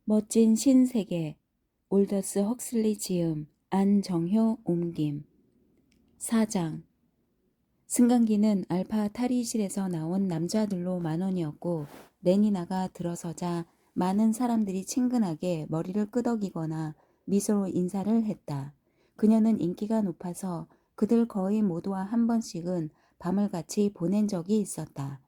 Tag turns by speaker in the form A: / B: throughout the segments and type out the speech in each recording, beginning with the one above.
A: 멋진 신세계 올더스 헉슬리 지음 안정효 옮김 4장 승강기는 알파 탈의실에서 나온 남자들로 만원이었고 레니나가 들어서자 많은 사람들이 친근하게 머리를 끄덕이거나 미소로 인사를 했다. 그녀는 인기가 높아서 그들 거의 모두와 한 번씩은 밤을 같이 보낸 적이 있었다.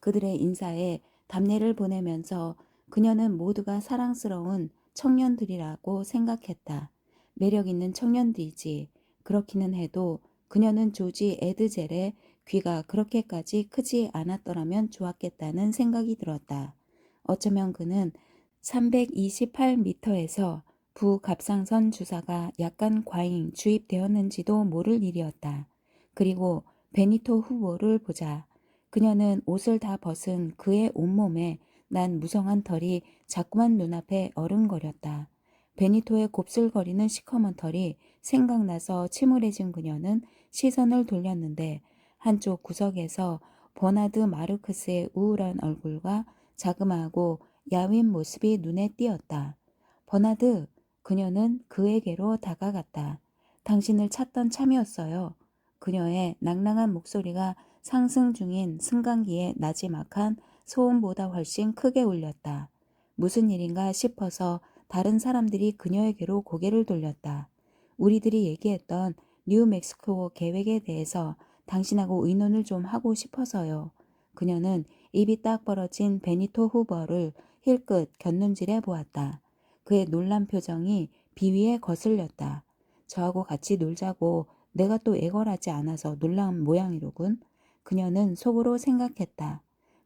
A: 그들의 인사에 답례를 보내면서 그녀는 모두가 사랑스러운 청년들이라고 생각했다. 매력 있는 청년들이지. 그렇기는 해도 그녀는 조지 에드젤의 귀가 그렇게까지 크지 않았더라면 좋았겠다는 생각이 들었다. 어쩌면 그는 328m에서 부갑상선 주사가 약간 과잉 주입되었는지도 모를 일이었다. 그리고 베니토 후보를 보자. 그녀는 옷을 다 벗은 그의 온몸에 난 무성한 털이 자꾸만 눈앞에 어른거렸다. 베니토의 곱슬거리는 시커먼 털이 생각나서 침울해진 그녀는 시선을 돌렸는데 한쪽 구석에서 버나드 마르크스의 우울한 얼굴과 자그마하고 야윈 모습이 눈에 띄었다. 버나드, 그녀는 그에게로 다가갔다. 당신을 찾던 참이었어요. 그녀의 낭랑한 목소리가 상승 중인 승강기의 나지막한 소음보다 훨씬 크게 울렸다. 무슨 일인가 싶어서 다른 사람들이 그녀에게로 고개를 돌렸다. 우리들이 얘기했던 뉴멕시코 계획에 대해서 당신하고 의논을 좀 하고 싶어서요. 그녀는 입이 딱 벌어진 베니토 후보를 힐끗 곁눈질해 보았다. 그의 놀란 표정이 비위에 거슬렸다. 저하고 같이 놀자고 내가 또 애걸하지 않아서 놀라운 모양이로군. 그녀는 속으로 생각했다.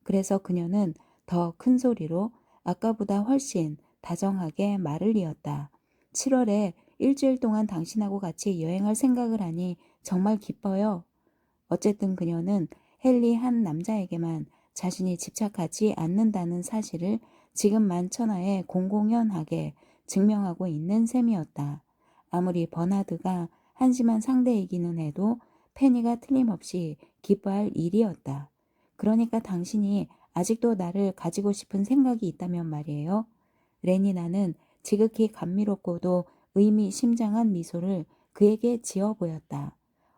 A: 그래서 그녀는 더 큰 소리로 아까보다 훨씬 다정하게 말을 이었다. 7월에 일주일 동안 당신하고 같이 여행할 생각을 하니 정말 기뻐요. 어쨌든 그녀는 헨리 한 남자에게만 자신이 집착하지 않는다는 사실을 지금 만천하에 공공연하게 증명하고 있는 셈이었다. 아무리 버나드가 한심한 상대이기는 해도 페니가 틀림없이 기뻐할 일이었다. 그러니까 당신이 아직도 나를 가지고 싶은 생각이 있다면 말이에요. 레니나는 지극히 감미롭고도 의미심장한 미소를 그에게 지어 보였다.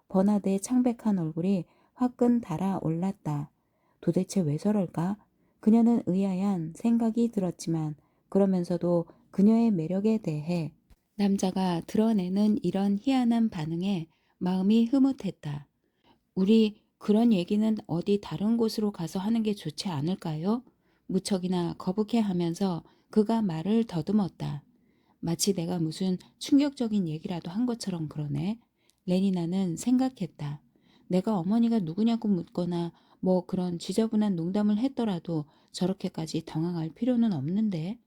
A: 버나드의 창백한 얼굴이 화끈 달아올랐다. 도대체 왜 저럴까? 그녀는 의아한 생각이 들었지만 그러면서도 그녀의 매력에 대해 남자가 드러내는 이런 희한한 반응에 마음이 흐뭇했다. 우리 그런 얘기는 어디 다른 곳으로 가서 하는 게 좋지 않을까요? 무척이나 거북해하면서 그가 말을 더듬었다. 마치 내가 무슨 충격적인 얘기라도 한 것처럼 그러네. 레니나는 생각했다. 내가 어머니가 누구냐고 묻거나 뭐 그런 지저분한 농담을 했더라도 저렇게까지 당황할 필요는 없는데.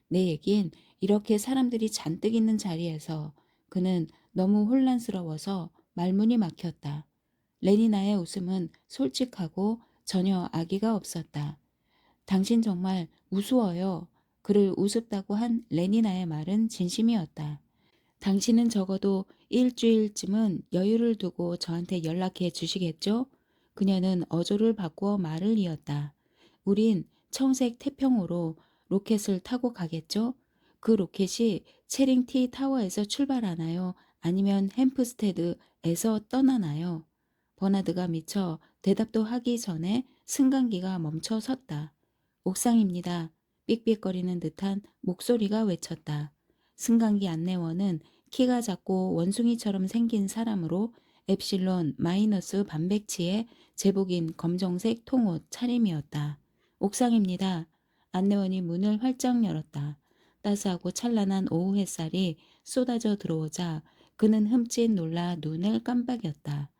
A: 내 얘긴 이렇게 사람들이 잔뜩 있는 자리에서 그는 너무 혼란스러워서 말문이 막혔다. 레니나의 웃음은 솔직하고 전혀 악의가 없었다. 당신 정말 우스워요. 그를 우습다고 한 레니나의 말은 진심이었다. 당신은 적어도 일주일쯤은 여유를 두고 저한테 연락해 주시겠죠? 그녀는 어조를 바꾸어 말을 이었다. 우린 청색 태평호로 로켓을 타고 가겠죠? 그 로켓이 체링티 타워에서 출발하나요? 아니면 햄프스테드에서 떠나나요? 버나드가 미처 대답도 하기 전에 승강기가 멈춰 섰다. 옥상입니다. 삑삑거리는 듯한 목소리가 외쳤다. 승강기 안내원은 키가 작고 원숭이처럼 생긴 사람으로 엡실론 마이너스 반백치의 제복인 검정색 통옷 차림이었다. 옥상입니다. 안내원이 문을 활짝 열었다. 따스하고 찬란한 오후 햇살이 쏟아져 들어오자 그는 흠칫 놀라 눈을 깜빡였다.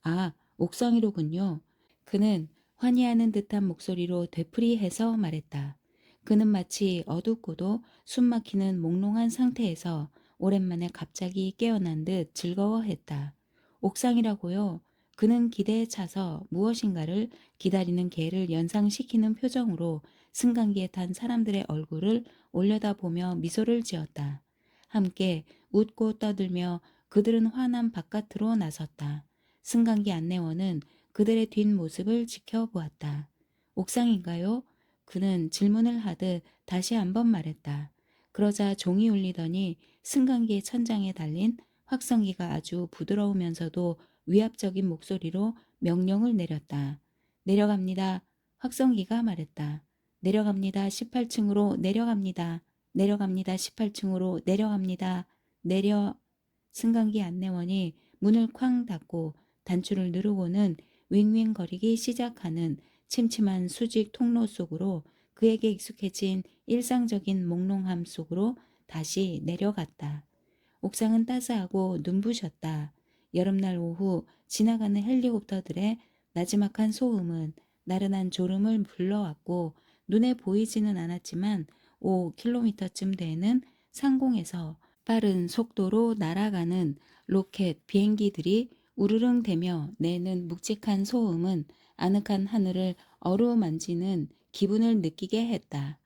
A: 아, 옥상이로군요. 그는 환희하는 듯한 목소리로 되풀이해서 말했다. 그는 마치 어둡고도 숨막히는 몽롱한 상태에서 오랜만에 갑자기 깨어난 듯 즐거워했다. 옥상이라고요. 그는 기대에 차서 무엇인가를 기다리는 개를 연상시키는 표정으로 승강기에 탄 사람들의 얼굴을 올려다보며 미소를 지었다. 함께 웃고 떠들며 그들은 환한 바깥으로 나섰다. 승강기 안내원은 그들의 뒷모습을 지켜보았다. 옥상인가요? 그는 질문을 하듯 다시 한번 말했다. 그러자 종이 울리더니 승강기의 천장에 달린 확성기가 아주 부드러우면서도 위압적인 목소리로 명령을 내렸다. 내려갑니다. 확성기가 말했다. 내려갑니다. 18층으로 내려갑니다. 내려갑니다. 18층으로 내려갑니다. 내려. 승강기 안내원이 문을 쾅 닫고 단추를 누르고는 윙윙거리기 시작하는 침침한 수직 통로 속으로 그에게 익숙해진 일상적인 몽롱함 속으로 다시 내려갔다. 옥상은 따스하고 눈부셨다. 여름날 오후 지나가는 헬리콥터들의 나지막한 소음은 나른한 졸음을 불러왔고 눈에 보이지는 않았지만 5km쯤 되는 상공에서 빠른 속도로 날아가는 로켓 비행기들이 우르릉대며 내는 묵직한 소음은 아늑한 하늘을 어루만지는 기분을 느끼게 했다.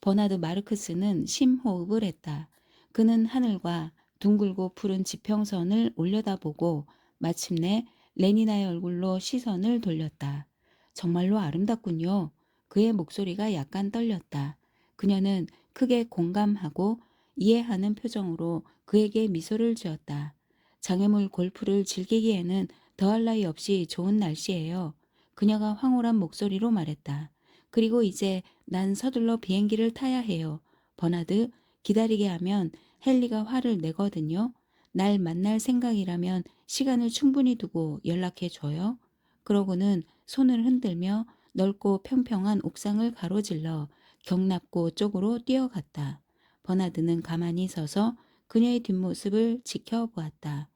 A: 버나드 마르크스는 심호흡을 했다. 그는 하늘과 둥글고 푸른 지평선을 올려다보고 마침내 레니나의 얼굴로 시선을 돌렸다. 정말로 아름답군요. 그의 목소리가 약간 떨렸다. 그녀는 크게 공감하고 이해하는 표정으로 그에게 미소를 지었다. 장애물 골프를 즐기기에는 더할 나위 없이 좋은 날씨예요. 그녀가 황홀한 목소리로 말했다. 그리고 이제 난 서둘러 비행기를 타야 해요. 버나드, 기다리게 하면 헨리가 화를 내거든요. 날 만날 생각이라면 시간을 충분히 두고 연락해 줘요. 그러고는 손을 흔들며 넓고 평평한 옥상을 가로질러 경납고 쪽으로 뛰어갔다. 버나드는 가만히 서서 그녀의 뒷모습을 지켜보았다.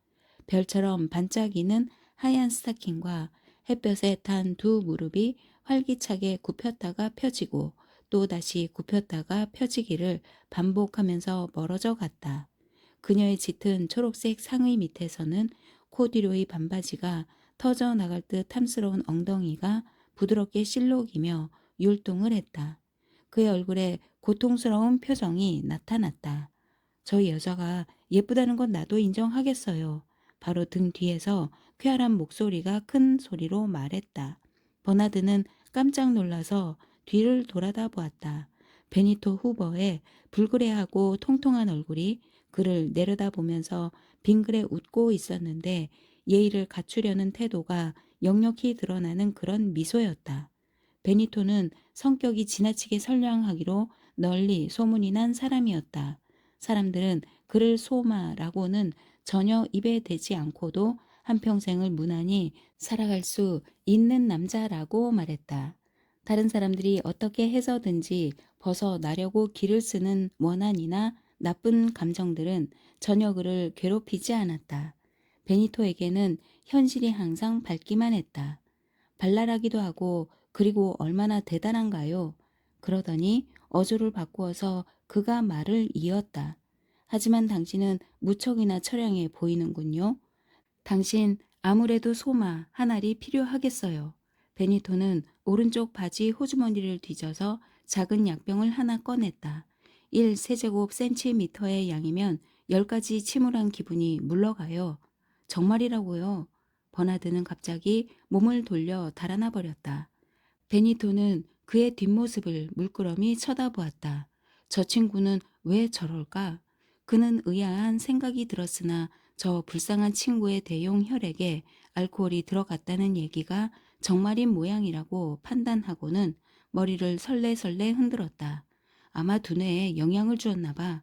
A: 별처럼 반짝이는 하얀 스타킹과 햇볕에 탄 두 무릎이 활기차게 굽혔다가 펴지고 또 다시 굽혔다가 펴지기를 반복하면서 멀어져 갔다. 그녀의 짙은 초록색 상의 밑에서는 코듀로이 반바지가 터져 나갈 듯 탐스러운 엉덩이가 부드럽게 실록이며 율동을 했다. 그의 얼굴에 고통스러운 표정이 나타났다. 저 여자가 예쁘다는 건 나도 인정하겠어요. 바로 등 뒤에서 쾌활한 목소리가 큰 소리로 말했다. 버나드는 깜짝 놀라서 뒤를 돌아다 보았다. 베니토 후버의 불그레하고 통통한 얼굴이 그를 내려다보면서 빙그레 웃고 있었는데 예의를 갖추려는 태도가 역력히 드러나는 그런 미소였다. 베니토는 성격이 지나치게 선량하기로 널리 소문이 난 사람이었다. 사람들은 그를 소마라고는 전혀 입에 대지 않고도 한평생을 무난히 살아갈 수 있는 남자라고 말했다. 다른 사람들이 어떻게 해서든지 벗어나려고 길을 쓰는 원한이나 나쁜 감정들은 전혀 그를 괴롭히지 않았다. 베니토에게는 현실이 항상 밝기만 했다. 발랄하기도 하고 그리고 얼마나 대단한가요? 그러더니 어조를 바꾸어서 그가 말을 이었다. 하지만 당신은 무척이나 처량해 보이는군요. 당신 아무래도 소마 한 알이 필요하겠어요. 베니토는 오른쪽 바지 호주머니를 뒤져서 작은 약병을 하나 꺼냈다. 1세제곱 센티미터의 양이면 10가지 침울한 기분이 물러가요. 정말이라고요. 버나드는 갑자기 몸을 돌려 달아나 버렸다. 베니토는 그의 뒷모습을 물끄러미 쳐다보았다. 저 친구는 왜 저럴까? 그는 의아한 생각이 들었으나 저 불쌍한 친구의 대용 혈액에 알코올이 들어갔다는 얘기가 정말인 모양이라고 판단하고는 머리를 설레설레 흔들었다. 아마 두뇌에 영향을 주었나 봐.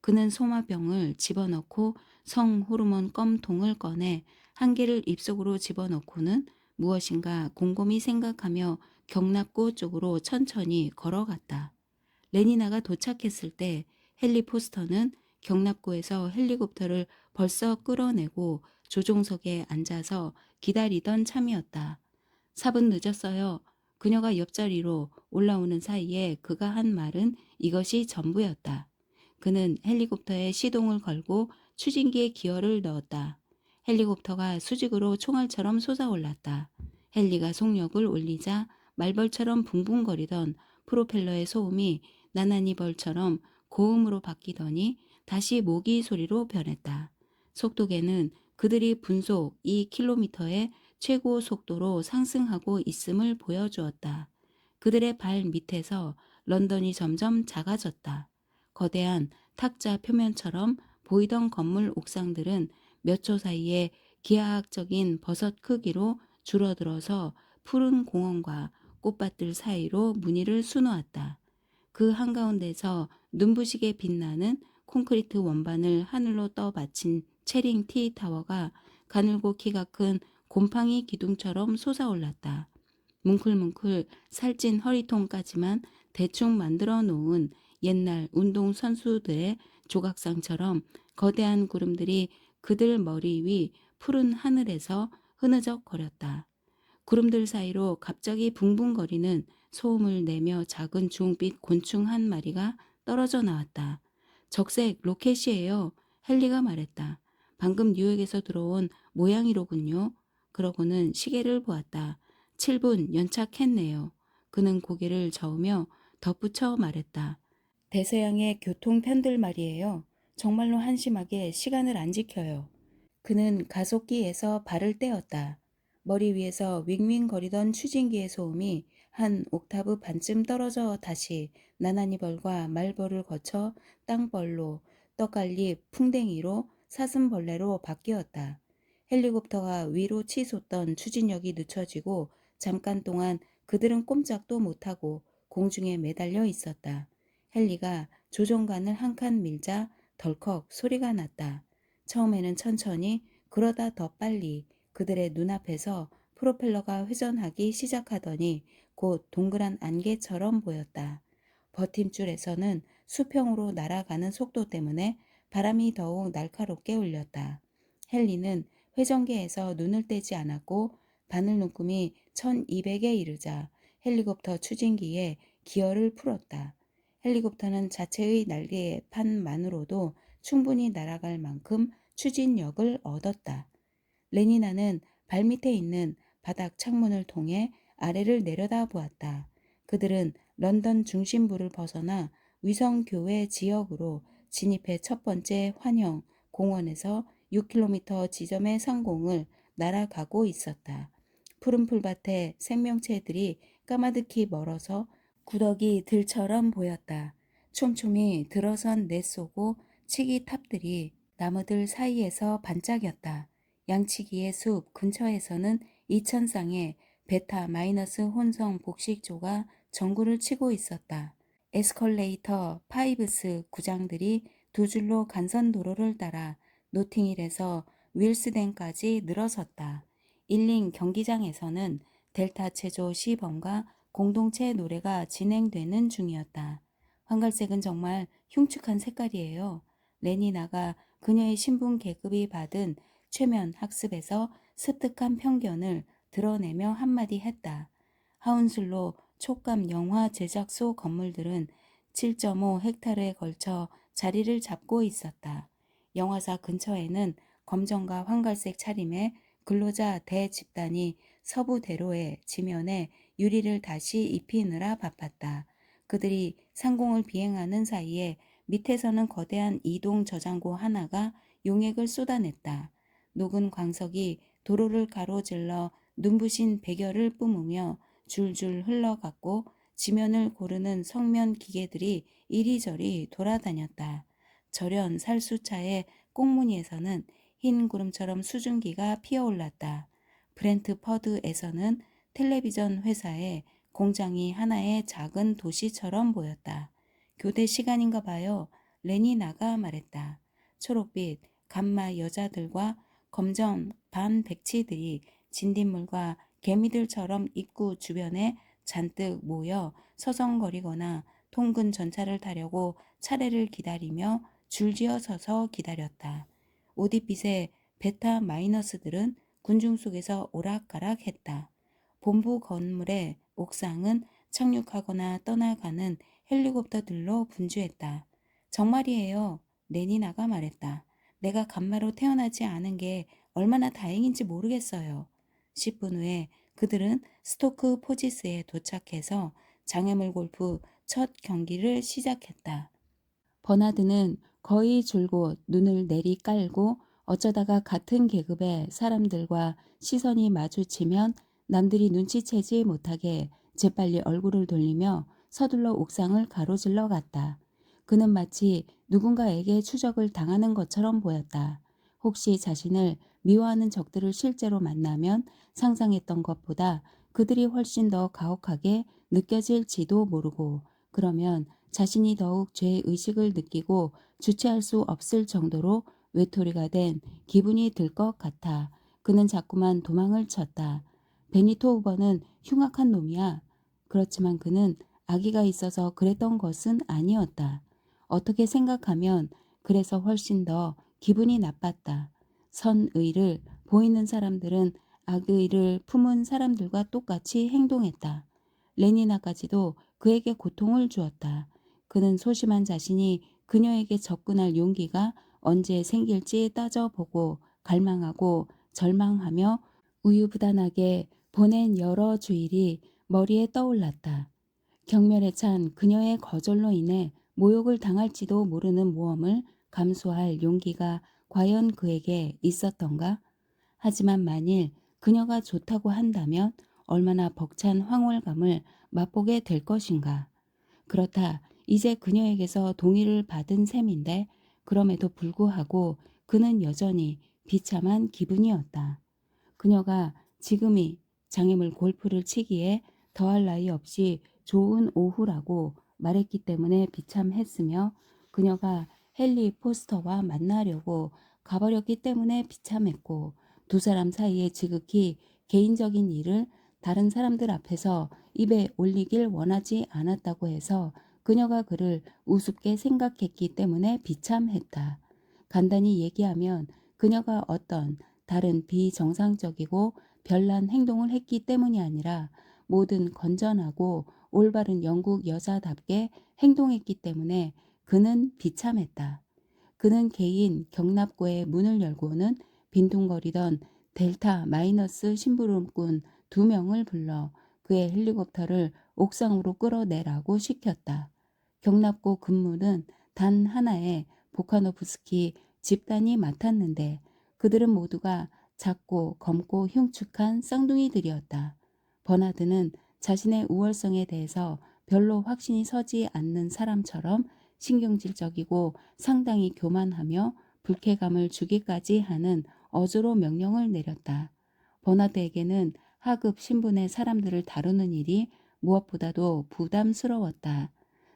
A: 그는 소마병을 집어넣고 성호르몬 껌통을 꺼내 한 개를 입속으로 집어넣고는 무엇인가 곰곰이 생각하며 경납고 쪽으로 천천히 걸어갔다. 레니나가 도착했을 때 헨리 포스터는 경납고에서 헬리콥터를 벌써 끌어내고 조종석에 앉아서 기다리던 참이었다. 4분 늦었어요. 그녀가 옆자리로 올라오는 사이에 그가 한 말은 이것이 전부였다. 그는 헬리콥터에 시동을 걸고 추진기에 기어를 넣었다. 헬리콥터가 수직으로 총알처럼 솟아올랐다. 헨리가 속력을 올리자 말벌처럼 붕붕거리던 프로펠러의 소음이 나나니 벌처럼 고음으로 바뀌더니 다시 모기 소리로 변했다. 속도계는 그들이 분속 2km의 최고 속도로 상승하고 있음을 보여주었다. 그들의 발 밑에서 런던이 점점 작아졌다. 거대한 탁자 표면처럼 보이던 건물 옥상들은 몇 초 사이에 기하학적인 버섯 크기로 줄어들어서 푸른 공원과 꽃밭들 사이로 무늬를 수놓았다. 그 한가운데서 눈부시게 빛나는 콘크리트 원반을 하늘로 떠 받친 체링 T타워가 가늘고 키가 큰 곰팡이 기둥처럼 솟아올랐다. 뭉클뭉클 살찐 허리통까지만 대충 만들어 놓은 옛날 운동 선수들의 조각상처럼 거대한 구름들이 그들 머리 위 푸른 하늘에서 흐느적거렸다. 구름들 사이로 갑자기 붕붕거리는 소음을 내며 작은 주홍빛 곤충 한 마리가 떨어져 나왔다. 적색 로켓이에요. 헨리가 말했다. 방금 뉴욕에서 들어온 모양이로군요. 그러고는 시계를 보았다. 7분 연착했네요. 그는 고개를 저으며 덧붙여 말했다. 대서양의 교통편들 말이에요. 정말로 한심하게 시간을 안 지켜요. 그는 가속기에서 발을 떼었다. 머리 위에서 윙윙거리던 추진기의 소음이 한 옥타브 반쯤 떨어져 다시 나나니벌과 말벌을 거쳐 땅벌로, 떡갈잎, 풍뎅이로, 사슴벌레로 바뀌었다. 헬리콥터가 위로 치솟던 추진력이 늦춰지고 잠깐 동안 그들은 꼼짝도 못하고 공중에 매달려 있었다. 헨리가 조종간을 한 칸 밀자 덜컥 소리가 났다. 처음에는 천천히, 그러다 더 빨리 그들의 눈앞에서 프로펠러가 회전하기 시작하더니 곧 동그란 안개처럼 보였다. 버팀줄에서는 수평으로 날아가는 속도 때문에 바람이 더욱 날카롭게 울렸다. 헨리는 회전계에서 눈을 떼지 않았고 바늘 눈금이 1200에 이르자 헬리콥터 추진기에 기어를 풀었다. 헬리콥터는 자체의 날개판만으로도 충분히 날아갈 만큼 추진력을 얻었다. 레니나는 발밑에 있는 바닥 창문을 통해 아래를 내려다 보았다. 그들은 런던 중심부를 벗어나 위성교회 지역으로 진입해 첫 번째 환영 공원에서 6km 지점의 상공을 날아가고 있었다. 푸른 풀밭에 생명체들이 까마득히 멀어서 구더기 들처럼 보였다. 촘촘히 들어선 넷쏘고 치기탑들이 나무들 사이에서 반짝였다. 양치기의 숲 근처에서는 2000쌍의 베타 마이너스 혼성 복식조가 전구를 치고 있었다. 에스컬레이터 파이브스 구장들이 두 줄로 간선 도로를 따라 노팅힐에서 윌스덴까지 늘어섰다. 일링 경기장에서는 델타 체조 시범과 공동체 노래가 진행되는 중이었다. 황갈색은 정말 흉측한 색깔이에요. 레니나가 그녀의 신분 계급이 받은 최면 학습에서 습득한 편견을 드러내며 한마디 했다. 하운슬로 촉감 영화 제작소 건물들은 7.5 헥타르에 걸쳐 자리를 잡고 있었다. 영화사 근처에는 검정과 황갈색 차림의 근로자 대집단이 서부 대로의 지면에 유리를 다시 입히느라 바빴다. 그들이 상공을 비행하는 사이에 밑에서는 거대한 이동 저장고 하나가 용액을 쏟아냈다. 녹은 광석이 도로를 가로질러 눈부신 백열을 뿜으며 줄줄 흘러갔고 지면을 고르는 성면 기계들이 이리저리 돌아다녔다. 저련 살수차의 꽁무니에서는 흰 구름처럼 수증기가 피어올랐다. 브렌트퍼드에서는 텔레비전 회사의 공장이 하나의 작은 도시처럼 보였다. 교대 시간인가 봐요. 레니나가 말했다. 초록빛 감마 여자들과 검정 반백치들이 진딧물과 개미들처럼 입구 주변에 잔뜩 모여 서성거리거나 통근 전차를 타려고 차례를 기다리며 줄지어 서서 기다렸다. 오디빛의 베타 마이너스들은 군중 속에서 오락가락했다. 본부 건물의 옥상은 착륙하거나 떠나가는 헬리콥터들로 분주했다. 정말이에요. 레니나가 말했다. 내가 간마로 태어나지 않은 게 얼마나 다행인지 모르겠어요. 10분 후에 그들은 스토크 포지스에 도착해서 장애물 골프 첫 경기를 시작했다. 버나드는 거의 줄곧 눈을 내리 깔고 어쩌다가 같은 계급의 사람들과 시선이 마주치면 남들이 눈치채지 못하게 재빨리 얼굴을 돌리며 서둘러 옥상을 가로질러 갔다. 그는 마치 누군가에게 추적을 당하는 것처럼 보였다. 혹시 자신을 미워하는 적들을 실제로 만나면 상상했던 것보다 그들이 훨씬 더 가혹하게 느껴질지도 모르고, 그러면 자신이 더욱 죄의식을 느끼고 주체할 수 없을 정도로 외톨이가 된 기분이 들 것 같아 그는 자꾸만 도망을 쳤다. 베니토 후보는 흉악한 놈이야. 그렇지만 그는 아기가 있어서 그랬던 것은 아니었다. 어떻게 생각하면 그래서 훨씬 더 기분이 나빴다. 선의를 보이는 사람들은 악의를 품은 사람들과 똑같이 행동했다. 레니나까지도 그에게 고통을 주었다. 그는 소심한 자신이 그녀에게 접근할 용기가 언제 생길지 따져보고 갈망하고 절망하며 우유부단하게 보낸 여러 주일이 머리에 떠올랐다. 경멸에 찬 그녀의 거절로 인해 모욕을 당할지도 모르는 모험을 감수할 용기가 과연 그에게 있었던가? 하지만 만일 그녀가 좋다고 한다면 얼마나 벅찬 황홀감을 맛보게 될 것인가? 그렇다. 이제 그녀에게서 동의를 받은 셈인데 그럼에도 불구하고 그는 여전히 비참한 기분이었다. 그녀가 지금이 장애물 골프를 치기에 더할 나위 없이 좋은 오후라고 말했기 때문에 비참했으며, 그녀가 헨리 포스터와 만나려고 가버렸기 때문에 비참했고, 두 사람 사이에 지극히 개인적인 일을 다른 사람들 앞에서 입에 올리길 원하지 않았다고 해서 그녀가 그를 우습게 생각했기 때문에 비참했다. 간단히 얘기하면 그녀가 어떤 다른 비정상적이고 별난 행동을 했기 때문이 아니라 모든 건전하고 올바른 영국 여자답게 행동했기 때문에 그는 비참했다. 그는 개인 경납고의 문을 열고는 빈둥거리던 델타 마이너스 심부름꾼 2명을 불러 그의 헬리콥터를 옥상으로 끌어내라고 시켰다. 경납고 근무는 단 하나의 보카노프스키 집단이 맡았는데 그들은 모두가 작고 검고 흉측한 쌍둥이들이었다. 버나드는 자신의 우월성에 대해서 별로 확신이 서지 않는 사람처럼 신경질적이고 상당히 교만하며 불쾌감을 주기까지 하는 어조로 명령을 내렸다. 버나드에게는 하급 신분의 사람들을 다루는 일이 무엇보다도 부담스러웠다.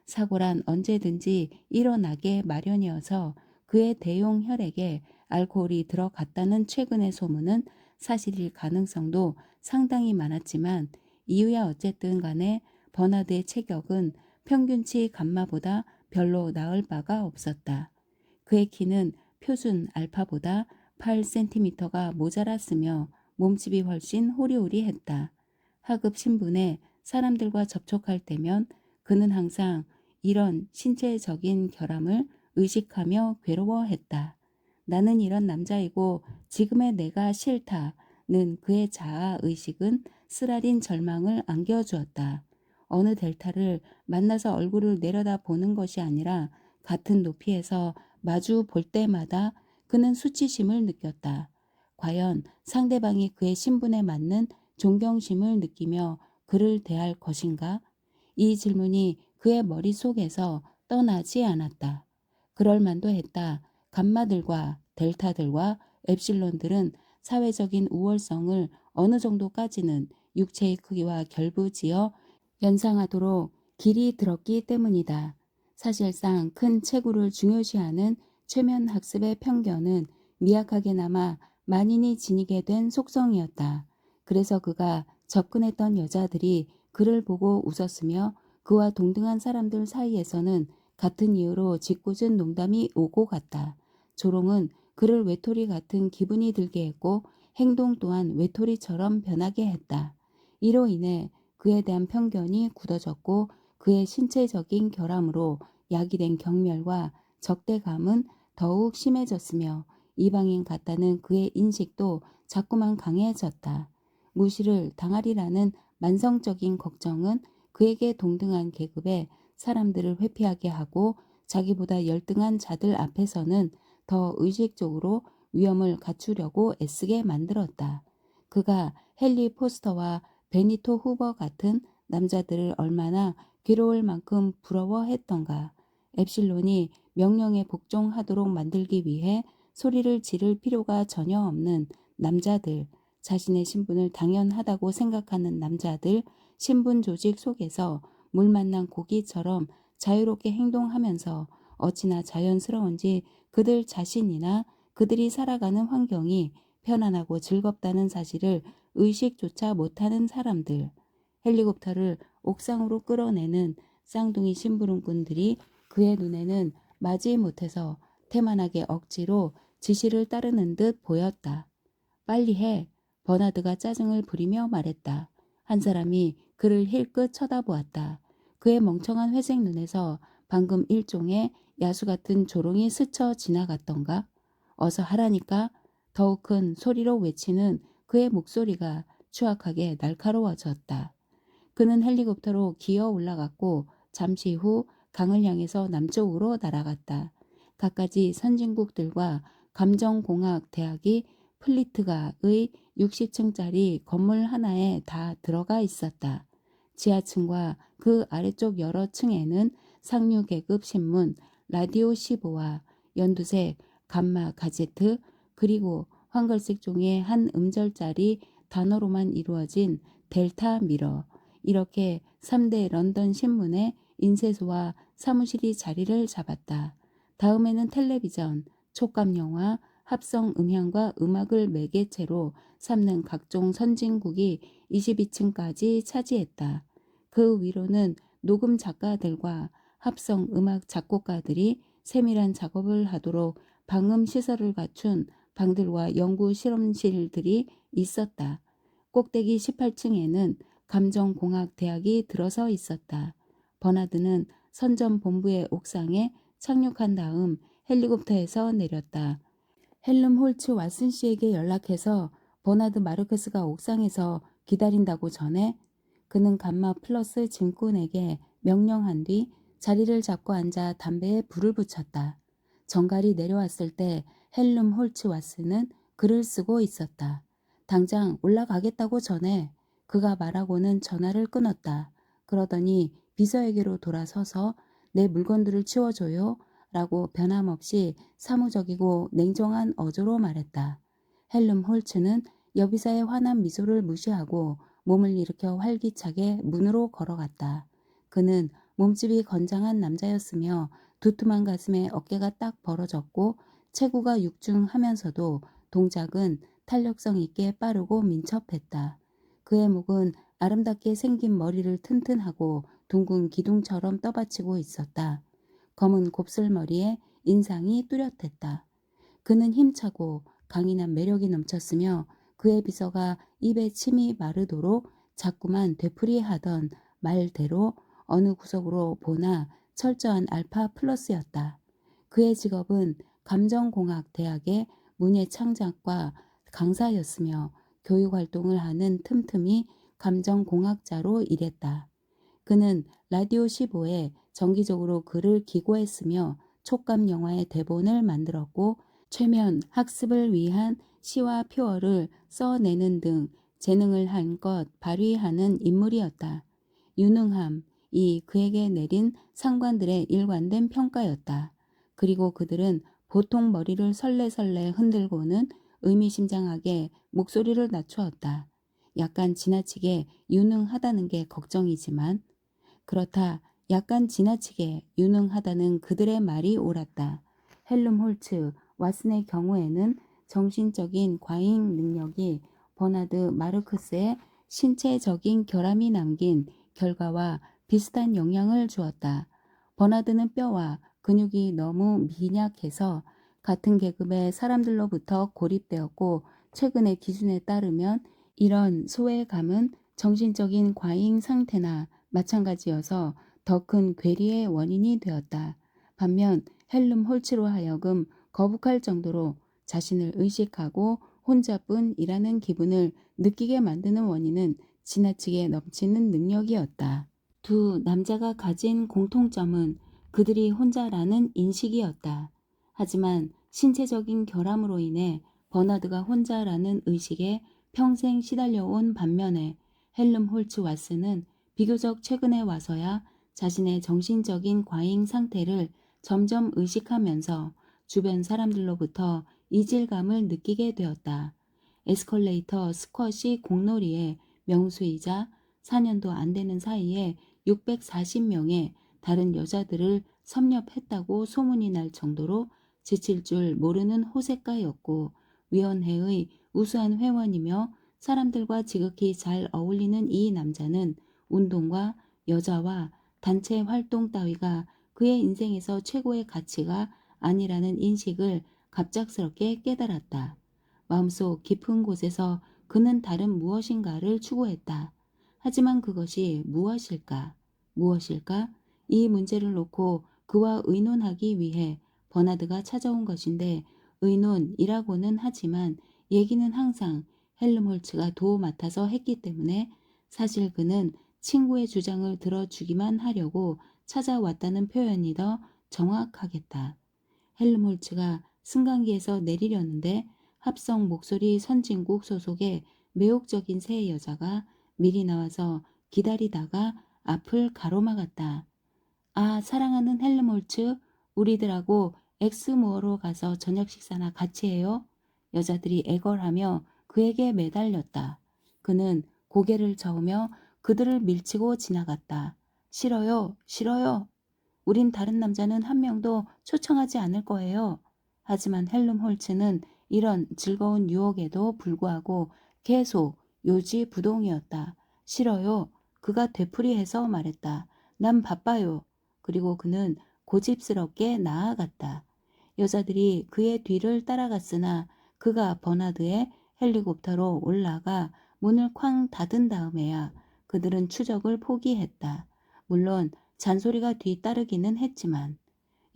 A: 사고란 언제든지 일어나게 마련이어서 그의 대용 혈액에 알코올이 들어갔다는 최근의 소문은 사실일 가능성도 상당히 많았지만 이유야 어쨌든 간에 버나드의 체격은 평균치 감마보다 별로 나을 바가 없었다. 그의 키는 표준 알파보다 8cm가 모자랐으며 몸집이 훨씬 호리호리했다. 하급 신분의 사람들과 접촉할 때면 그는 항상 이런 신체적인 결함을 의식하며 괴로워했다. 나는 이런 남자이고 지금의 내가 싫다는 그의 자아의식은 쓰라린 절망을 안겨주었다. 어느 델타를 만나서 얼굴을 내려다 보는 것이 아니라 같은 높이에서 마주 볼 때마다 그는 수치심을 느꼈다. 과연 상대방이 그의 신분에 맞는 존경심을 느끼며 그를 대할 것인가? 이 질문이 그의 머릿속에서 떠나지 않았다. 그럴 만도 했다. 감마들과 델타들과 엡실론들은 사회적인 우월성을 어느 정도까지는 육체의 크기와 결부지어 연상하도록 길이 들었기 때문이다. 사실상 큰 체구를 중요시하는 최면 학습의 편견은 미약하게나마 만인이 지니게 된 속성이었다. 그래서 그가 접근했던 여자들이 그를 보고 웃었으며 그와 동등한 사람들 사이에서는 같은 이유로 짓궂은 농담이 오고 갔다. 조롱은 그를 외톨이 같은 기분이 들게 했고 행동 또한 외톨이처럼 변하게 했다. 이로 인해 그에 대한 편견이 굳어졌고 그의 신체적인 결함으로 야기된 경멸과 적대감은 더욱 심해졌으며 이방인 같다는 그의 인식도 자꾸만 강해졌다. 무시를 당하리라는 만성적인 걱정은 그에게 동등한 계급의 사람들을 회피하게 하고 자기보다 열등한 자들 앞에서는 더 의식적으로 위험을 갖추려고 애쓰게 만들었다. 그가 헨리 포스터와 베니토 후버 같은 남자들을 얼마나 괴로울 만큼 부러워했던가. 엡실론이 명령에 복종하도록 만들기 위해 소리를 지를 필요가 전혀 없는 남자들, 자신의 신분을 당연하다고 생각하는 남자들, 신분 조직 속에서 물 만난 고기처럼 자유롭게 행동하면서 어찌나 자연스러운지 그들 자신이나 그들이 살아가는 환경이 편안하고 즐겁다는 사실을 의식조차 못하는 사람들. 헬리콥터를 옥상으로 끌어내는 쌍둥이 심부름꾼들이 그의 눈에는 마지못해서 태만하게 억지로 지시를 따르는 듯 보였다. 빨리 해. 버나드가 짜증을 부리며 말했다. 한 사람이 그를 힐끗 쳐다보았다. 그의 멍청한 회색 눈에서 방금 일종의 야수 같은 조롱이 스쳐 지나갔던가? 어서 하라니까? 더욱 큰 소리로 외치는 그의 목소리가 추악하게 날카로워졌다. 그는 헬리콥터로 기어 올라갔고 잠시 후 강을 향해서 남쪽으로 날아갔다. 갖가지 선진국들과 감정공학 대학이 플리트가의 60층짜리 건물 하나에 다 들어가 있었다. 지하층과 그 아래쪽 여러 층에는 상류 계급 신문, 라디오 15와 연두색 감마 가제트, 그리고 황갈색 종이의 한 음절짜리 단어로만 이루어진 델타 미러, 이렇게 3대 런던 신문의 인쇄소와 사무실이 자리를 잡았다. 다음에는 텔레비전, 촉감영화, 합성 음향과 음악을 매개체로 삼는 각종 선진국이 22층까지 차지했다. 그 위로는 녹음 작가들과 합성 음악 작곡가들이 세밀한 작업을 하도록 방음 시설을 갖춘 방들과 연구 실험실들이 있었다. 꼭대기 18층에는 감정공학 대학이 들어서 있었다. 버나드는 선전본부의 옥상에 착륙한 다음 헬리콥터에서 내렸다. 헬름 홀츠 왓슨 씨에게 연락해서 버나드 마르크스가 옥상에서 기다린다고 전해. 그는 감마 플러스 짐꾼에게 명령한 뒤 자리를 잡고 앉아 담배에 불을 붙였다. 정갈이 내려왔을 때 헬름 홀츠 왓슨은 글을 쓰고 있었다. 당장 올라가겠다고 전해. 그가 말하고는 전화를 끊었다. 그러더니 비서에게로 돌아서서 내 물건들을 치워줘요 라고 변함없이 사무적이고 냉정한 어조로 말했다. 헬름 홀츠는 여비사의 환한 미소를 무시하고 몸을 일으켜 활기차게 문으로 걸어갔다. 그는 몸집이 건장한 남자였으며 두툼한 가슴에 어깨가 딱 벌어졌고 체구가 육중하면서도 동작은 탄력성 있게 빠르고 민첩했다. 그의 목은 아름답게 생긴 머리를 튼튼하고 둥근 기둥처럼 떠받치고 있었다. 검은 곱슬머리에 인상이 뚜렷했다. 그는 힘차고 강인한 매력이 넘쳤으며 그의 비서가 입에 침이 마르도록 자꾸만 되풀이하던 말대로 어느 구석으로 보나 철저한 알파 플러스였다. 그의 직업은 감정공학 대학의 문예 창작과 강사였으며 교육활동을 하는 틈틈이 감정공학자로 일했다. 그는 라디오 15에 정기적으로 글을 기고했으며 촉감 영화의 대본을 만들었고 최면 학습을 위한 시와 표어를 써내는 등 재능을 한껏 발휘하는 인물이었다. 유능함이 그에게 내린 상관들의 일관된 평가였다. 그리고 그들은 보통 머리를 설레설레 흔들고는 의미심장하게 목소리를 낮추었다. 약간 지나치게 유능하다는 게 걱정이지만 그렇다. 약간 지나치게 유능하다는 그들의 말이 옳았다. 헬름 홀츠 왓슨의 경우에는 정신적인 과잉 능력이 버나드 마르크스의 신체적인 결함이 남긴 결과와 비슷한 영향을 주었다. 버나드는 뼈와 근육이 너무 미약해서 같은 계급의 사람들로부터 고립되었고 최근의 기준에 따르면 이런 소외감은 정신적인 과잉 상태나 마찬가지여서 더 큰 괴리의 원인이 되었다. 반면 헬름 홀츠로 하여금 거북할 정도로 자신을 의식하고 혼자뿐이라는 기분을 느끼게 만드는 원인은 지나치게 넘치는 능력이었다. 두 남자가 가진 공통점은 그들이 혼자라는 인식이었다. 하지만 신체적인 결함으로 인해 버나드가 혼자라는 의식에 평생 시달려온 반면에 헬름 홀츠 왓슨은 비교적 최근에 와서야 자신의 정신적인 과잉 상태를 점점 의식하면서 주변 사람들로부터 이질감을 느끼게 되었다. 에스컬레이터 스쿼시 공놀이의 명수이자 4년도 안 되는 사이에 640명의 다른 여자들을 섭렵했다고 소문이 날 정도로 지칠 줄 모르는 호색가였고, 위원회의 우수한 회원이며 사람들과 지극히 잘 어울리는 이 남자는 운동과 여자와 단체 활동 따위가 그의 인생에서 최고의 가치가 아니라는 인식을 갑작스럽게 깨달았다. 마음속 깊은 곳에서 그는 다른 무엇인가를 추구했다. 하지만 그것이 무엇일까? 무엇일까? 이 문제를 놓고 그와 의논하기 위해 버나드가 찾아온 것인데, 의논이라고는 하지만 얘기는 항상 헬름홀츠가 도우 맡아서 했기 때문에 사실 그는 친구의 주장을 들어주기만 하려고 찾아왔다는 표현이 더 정확하겠다. 헬름홀츠가 승강기에서 내리려는데 합성 목소리 선진국 소속의 매혹적인 새 여자가 미리 나와서 기다리다가 앞을 가로막았다. 아, 사랑하는 헬름홀츠, 우리들하고 엑스모어로 가서 저녁 식사나 같이 해요. 여자들이 애걸하며 그에게 매달렸다. 그는 고개를 저으며 그들을 밀치고 지나갔다. 싫어요, 싫어요. 우린 다른 남자는 한 명도 초청하지 않을 거예요. 하지만 헬름홀츠는 이런 즐거운 유혹에도 불구하고 계속 요지부동이었다. 싫어요. 그가 되풀이해서 말했다. 난 바빠요. 그리고 그는 고집스럽게 나아갔다. 여자들이 그의 뒤를 따라갔으나 그가 버나드의 헬리콥터로 올라가 문을 쾅 닫은 다음에야 그들은 추적을 포기했다. 물론 잔소리가 뒤따르기는 했지만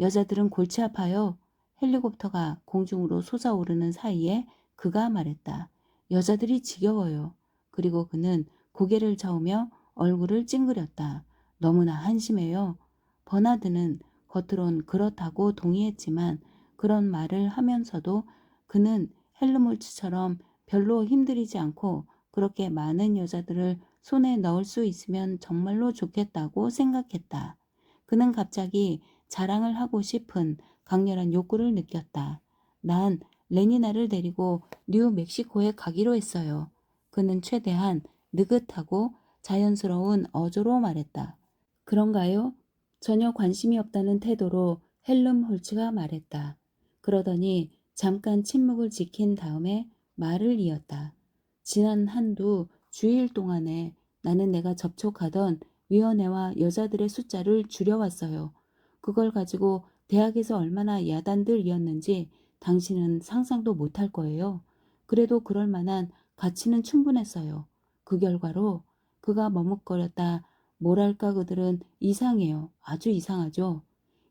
A: 여자들은 골치 아파요. 헬리콥터가 공중으로 솟아오르는 사이에 그가 말했다. 여자들이 지겨워요. 그리고 그는 고개를 저으며 얼굴을 찡그렸다. 너무나 한심해요. 버나드는 겉으론 그렇다고 동의했지만 그런 말을 하면서도 그는 헬름홀츠처럼 별로 힘들이지 않고 그렇게 많은 여자들을 손에 넣을 수 있으면 정말로 좋겠다고 생각했다. 그는 갑자기 자랑을 하고 싶은 강렬한 욕구를 느꼈다. 난 레니나를 데리고 뉴멕시코에 가기로 했어요. 그는 최대한 느긋하고 자연스러운 어조로 말했다. 그런가요? 전혀 관심이 없다는 태도로 헬름홀츠가 말했다. 그러더니 잠깐 침묵을 지킨 다음에 말을 이었다. 지난 한두 주일 동안에 나는 내가 접촉하던 위원회와 여자들의 숫자를 줄여왔어요. 그걸 가지고 대학에서 얼마나 야단들이었는지 당신은 상상도 못할 거예요. 그래도 그럴 만한 가치는 충분했어요. 그 결과로 그가 머뭇거렸다. 뭐랄까 그들은 이상해요. 아주 이상하죠.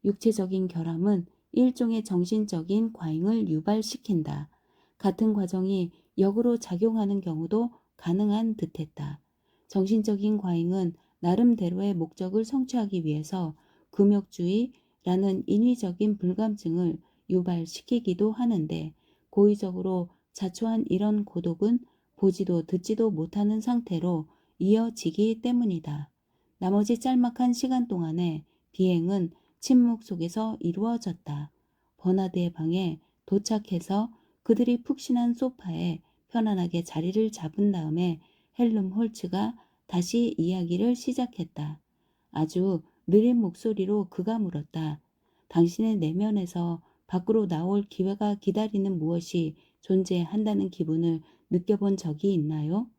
A: 육체적인 결함은 일종의 정신적인 과잉을 유발시킨다. 같은 과정이 역으로 작용하는 경우도 가능한 듯했다. 정신적인 과잉은 나름대로의 목적을 성취하기 위해서 금욕주의라는 인위적인 불감증을 유발시키기도 하는데, 고의적으로 자초한 이런 고독은 보지도 듣지도 못하는 상태로 이어지기 때문이다. 나머지 짤막한 시간 동안에 비행은 침묵 속에서 이루어졌다. 버나드의 방에 도착해서 그들이 푹신한 소파에 편안하게 자리를 잡은 다음에 헬름홀츠가 다시 이야기를 시작했다. 아주 느린 목소리로 그가 물었다. 당신의 내면에서 밖으로 나올 기회가 기다리는 무엇이 존재한다는 기분을 느껴본 적이 있나요?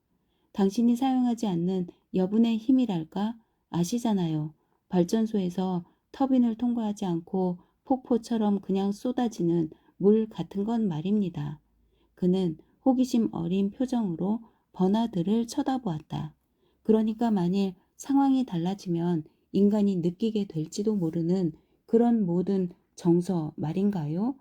A: 당신이 사용하지 않는 여분의 힘이랄까? 아시잖아요. 발전소에서 터빈을 통과하지 않고 폭포처럼 그냥 쏟아지는 물 같은 건 말입니다. 그는 호기심 어린 표정으로 버나드를 쳐다보았다. 그러니까 만일 상황이 달라지면 인간이 느끼게 될지도 모르는 그런 모든 정서 말인가요?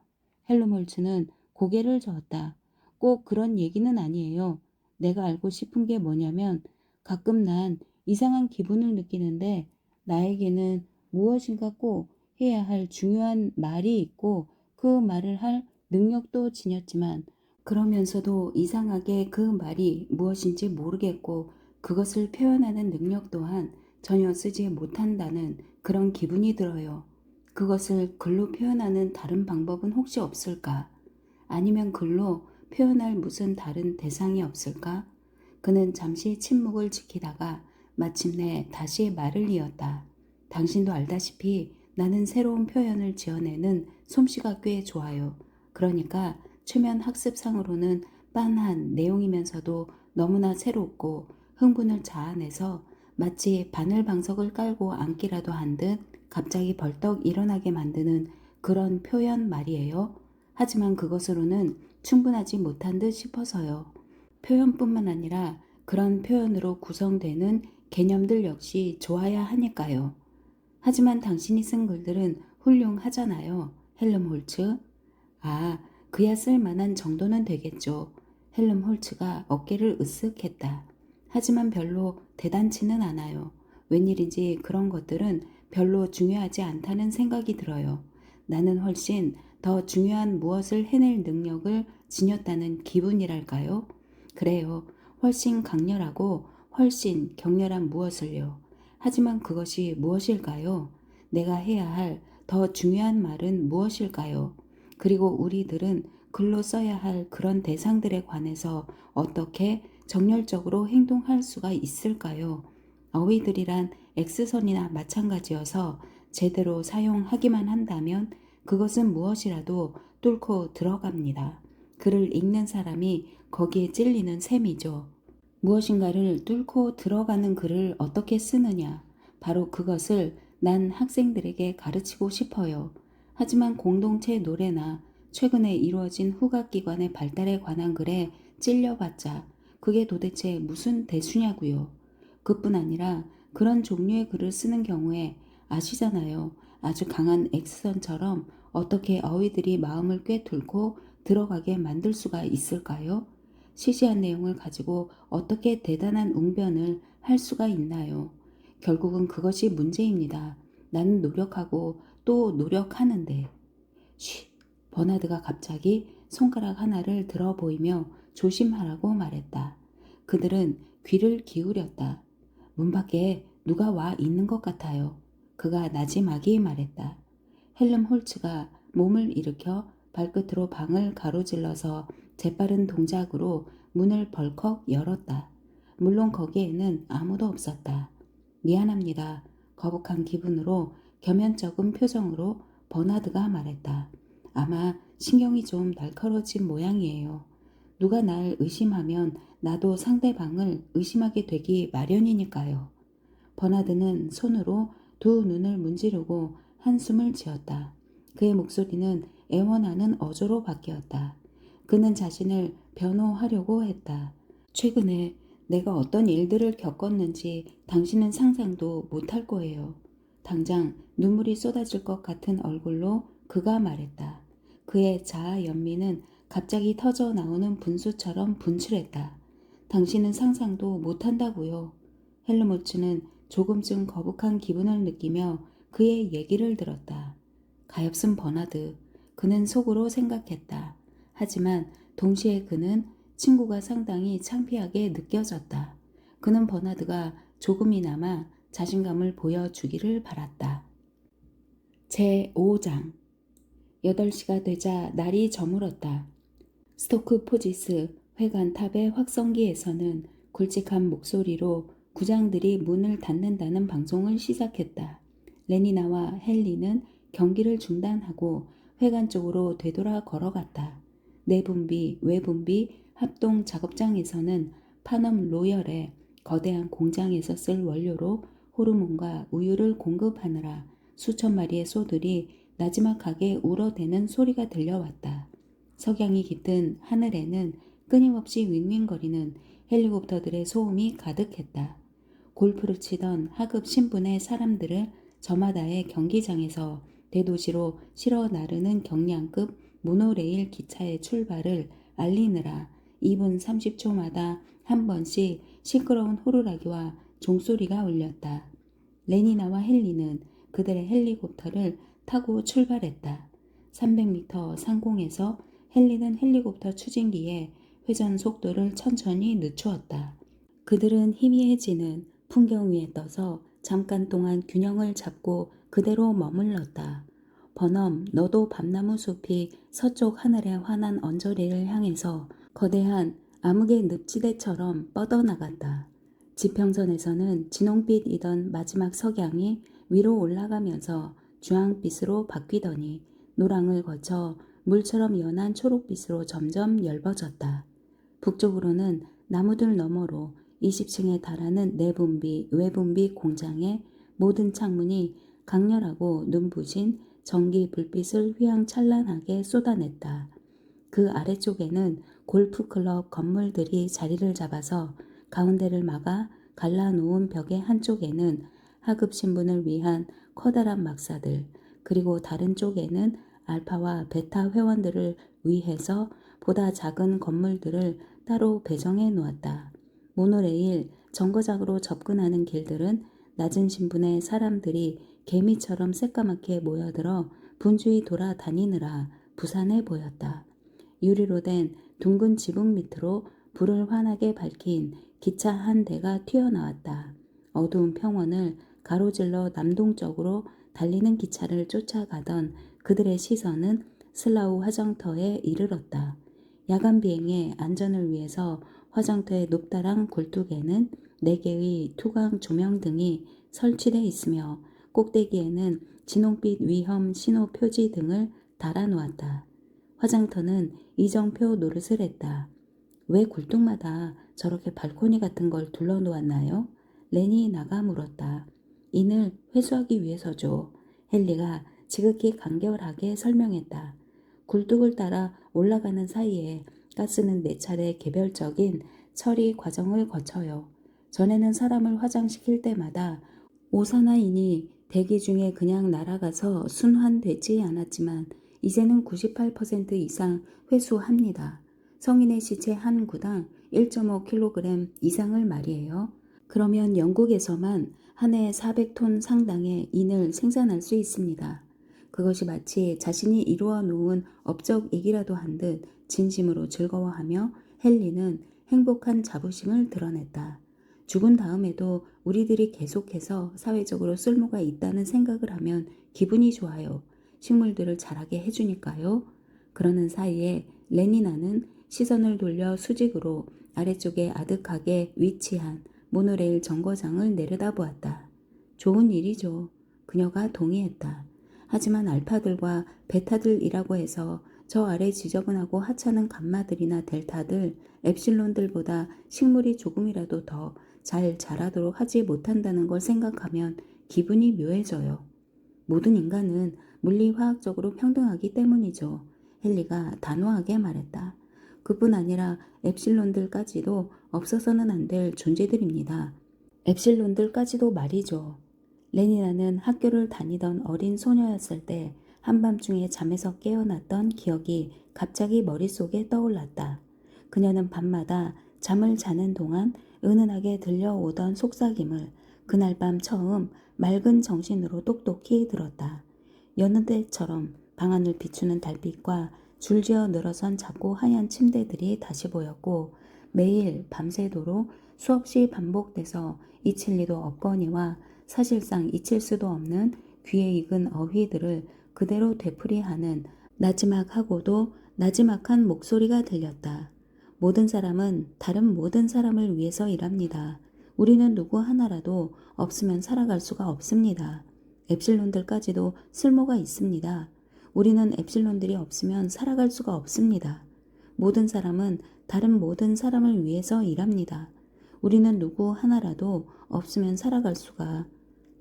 A: 헬름홀츠는 고개를 저었다. 꼭 그런 얘기는 아니에요. 내가 알고 싶은 게 뭐냐면 가끔 난 이상한 기분을 느끼는데 나에게는 무엇인가 꼭 해야 할 중요한 말이 있고 그 말을 할 능력도 지녔지만 그러면서도 이상하게 그 말이 무엇인지 모르겠고 그것을 표현하는 능력 또한 전혀 쓰지 못한다는 그런 기분이 들어요. 그것을 글로 표현하는 다른 방법은 혹시 없을까? 아니면 글로 표현할 무슨 다른 대상이 없을까? 그는 잠시 침묵을 지키다가 마침내 다시 말을 이었다. 당신도 알다시피 나는 새로운 표현을 지어내는 솜씨가 꽤 좋아요. 그러니까 최면 학습상으로는 빤한 내용이면서도 너무나 새롭고 흥분을 자아내서 마치 바늘방석을 깔고 앉기라도 한 듯 갑자기 벌떡 일어나게 만드는 그런 표현 말이에요. 하지만 그것으로는 충분하지 못한 듯 싶어서요. 표현뿐만 아니라 그런 표현으로 구성되는 개념들 역시 좋아야 하니까요. 하지만 당신이 쓴 글들은 훌륭하잖아요. 헬름홀츠. 아, 그야 쓸 만한 정도는 되겠죠. 헬름홀츠가 어깨를 으쓱했다. 하지만 별로 대단치는 않아요. 웬일인지 그런 것들은 별로 중요하지 않다는 생각이 들어요. 나는 훨씬 더 중요한 무엇을 해낼 능력을 지녔다는 기분이랄까요? 그래요. 훨씬 강렬하고 훨씬 격렬한 무엇을요. 하지만 그것이 무엇일까요? 내가 해야 할 더 중요한 말은 무엇일까요? 그리고 우리들은 글로 써야 할 그런 대상들에 관해서 어떻게 정열적으로 행동할 수가 있을까요? 어휘들이란 X선이나 마찬가지여서 제대로 사용하기만 한다면 그것은 무엇이라도 뚫고 들어갑니다. 글을 읽는 사람이 거기에 찔리는 셈이죠. 무엇인가를 뚫고 들어가는 글을 어떻게 쓰느냐. 바로 그것을 난 학생들에게 가르치고 싶어요. 하지만 공동체 노래나 최근에 이루어진 후각기관의 발달에 관한 글에 찔려봤자 그게 도대체 무슨 대수냐고요. 그뿐 아니라 그런 종류의 글을 쓰는 경우에 아시잖아요. 아주 강한 X선처럼 어떻게 어휘들이 마음을 꿰뚫고 들어가게 만들 수가 있을까요? 시시한 내용을 가지고 어떻게 대단한 웅변을 할 수가 있나요? 결국은 그것이 문제입니다. 나는 노력하고 또 노력하는데. 쉬, 버나드가 갑자기 손가락 하나를 들어 보이며 조심하라고 말했다. 그들은 귀를 기울였다. 문 밖에 누가 와 있는 것 같아요. 그가 나지막이 말했다. 헬름 홀츠가 몸을 일으켜 발끝으로 방을 가로질러서 재빠른 동작으로 문을 벌컥 열었다. 물론 거기에는 아무도 없었다. 미안합니다. 거북한 기분으로 겸연쩍은 표정으로 버나드가 말했다. 아마 신경이 좀 날카로워진 모양이에요. 누가 날 의심하면 나도 상대방을 의심하게 되기 마련이니까요. 버나드는 손으로 두 눈을 문지르고 한숨을 지었다. 그의 목소리는 애원하는 어조로 바뀌었다. 그는 자신을 변호하려고 했다. 최근에 내가 어떤 일들을 겪었는지 당신은 상상도 못할 거예요. 당장 눈물이 쏟아질 것 같은 얼굴로 그가 말했다. 그의 자아 연민은 갑자기 터져 나오는 분수처럼 분출했다. 당신은 상상도 못한다고요. 헬르모츠는 조금쯤 거북한 기분을 느끼며 그의 얘기를 들었다. 가엾은 버나드. 그는 속으로 생각했다. 하지만 동시에 그는 친구가 상당히 창피하게 느껴졌다. 그는 버나드가 조금이나마 자신감을 보여주기를 바랐다. 제5장 8시가 되자 날이 저물었다. 스토크 포지스 회관탑의 확성기에서는 굵직한 목소리로 구장들이 문을 닫는다는 방송을 시작했다. 레니나와 헨리는 경기를 중단하고 회관 쪽으로 되돌아 걸어갔다. 내분비, 외분비 합동 작업장에서는 파넘 로열의 거대한 공장에서 쓸 원료로 호르몬과 우유를 공급하느라 수천 마리의 소들이 나지막하게 울어대는 소리가 들려왔다. 석양이 깃든 하늘에는 끊임없이 윙윙거리는 헬리콥터들의 소음이 가득했다. 골프를 치던 하급 신분의 사람들을 저마다의 경기장에서 대도시로 실어 나르는 경량급 모노레일 기차의 출발을 알리느라 2분 30초마다 한 번씩 시끄러운 호루라기와 종소리가 울렸다. 레니나와 헨리는 그들의 헬리콥터를 타고 출발했다. 300m 상공에서 헨리는 헬리콥터 추진기에 회전 속도를 천천히 늦추었다. 그들은 희미해지는 풍경 위에 떠서 잠깐 동안 균형을 잡고 그대로 머물렀다. 버넘, 너도 밤나무 숲이 서쪽 하늘의 환한 언저리를 향해서 거대한 암흑의 늪지대처럼 뻗어나갔다. 지평선에서는 진홍빛이던 마지막 석양이 위로 올라가면서 주황빛으로 바뀌더니 노랑을 거쳐 물처럼 연한 초록빛으로 점점 엷어졌다. 북쪽으로는 나무들 너머로 20층에 달하는 내분비, 외분비 공장의 모든 창문이 강렬하고 눈부신 전기 불빛을 휘황찬란하게 쏟아냈다. 그 아래쪽에는 골프클럽 건물들이 자리를 잡아서 가운데를 막아 갈라놓은 벽의 한쪽에는 하급 신분을 위한 커다란 막사들, 그리고 다른 쪽에는 알파와 베타 회원들을 위해서 보다 작은 건물들을 따로 배정해 놓았다. 모노레일, 정거장으로 접근하는 길들은 낮은 신분의 사람들이 개미처럼 새까맣게 모여들어 분주히 돌아다니느라 부산해 보였다. 유리로 된 둥근 지붕 밑으로 불을 환하게 밝힌 기차 한 대가 튀어나왔다. 어두운 평원을 가로질러 남동쪽으로 달리는 기차를 쫓아가던 그들의 시선은 슬라우 화정터에 이르렀다. 야간 비행의 안전을 위해서 화정터의 높다란 굴뚝에는 4개의 투광 조명등이 설치돼 있으며 꼭대기에는 진홍빛 위험 신호 표지 등을 달아놓았다. 화장터는 이정표 노릇을 했다. 왜 굴뚝마다 저렇게 발코니 같은 걸 둘러놓았나요? 렌이 나가 물었다. 인을 회수하기 위해서죠. 헨리가 지극히 간결하게 설명했다. 굴뚝을 따라 올라가는 사이에 가스는 4차례 개별적인 처리 과정을 거쳐요. 전에는 사람을 화장시킬 때마다 오사나인이 대기 중에 그냥 날아가서 순환되지 않았지만 이제는 98% 이상 회수합니다. 성인의 시체 한 구당 1.5kg 이상을 말이에요. 그러면 영국에서만 한 해에 400톤 상당의 인을 생산할 수 있습니다. 그것이 마치 자신이 이루어 놓은 업적 얘기라도 한 듯 진심으로 즐거워하며 헨리는 행복한 자부심을 드러냈다. 죽은 다음에도 우리들이 계속해서 사회적으로 쓸모가 있다는 생각을 하면 기분이 좋아요. 식물들을 자라게 해주니까요. 그러는 사이에 레니나는 시선을 돌려 수직으로 아래쪽에 아득하게 위치한 모노레일 정거장을 내려다보았다. 좋은 일이죠. 그녀가 동의했다. 하지만 알파들과 베타들이라고 해서 저 아래 지저분하고 하찮은 감마들이나 델타들, 엡실론들보다 식물이 조금이라도 더 잘 자라도록 하지 못한다는 걸 생각하면 기분이 묘해져요. 모든 인간은 물리화학적으로 평등하기 때문이죠. 헨리가 단호하게 말했다. 그뿐 아니라 엡실론들까지도 없어서는 안 될 존재들입니다. 엡실론들까지도 말이죠. 레니나는 학교를 다니던 어린 소녀였을 때 한밤중에 잠에서 깨어났던 기억이 갑자기 머릿속에 떠올랐다. 그녀는 밤마다 잠을 자는 동안 은은하게 들려오던 속삭임을 그날 밤 처음 맑은 정신으로 똑똑히 들었다. 여느 때처럼 방안을 비추는 달빛과 줄지어 늘어선 작고 하얀 침대들이 다시 보였고 매일 밤새도록 수없이 반복돼서 잊힐 리도 없거니와 사실상 잊힐 수도 없는 귀에 익은 어휘들을 그대로 되풀이하는 나지막하고도 나지막한 목소리가 들렸다. 모든 사람은 다른 모든 사람을 위해서 일합니다. 우리는 누구 하나라도 없으면 살아갈 수가 없습니다. 엡실론들까지도 쓸모가 있습니다. 우리는 엡실론들이 없으면 살아갈 수가 없습니다. 모든 사람은 다른 모든 사람을 위해서 일합니다. 우리는 누구 하나라도 없으면 살아갈 수가.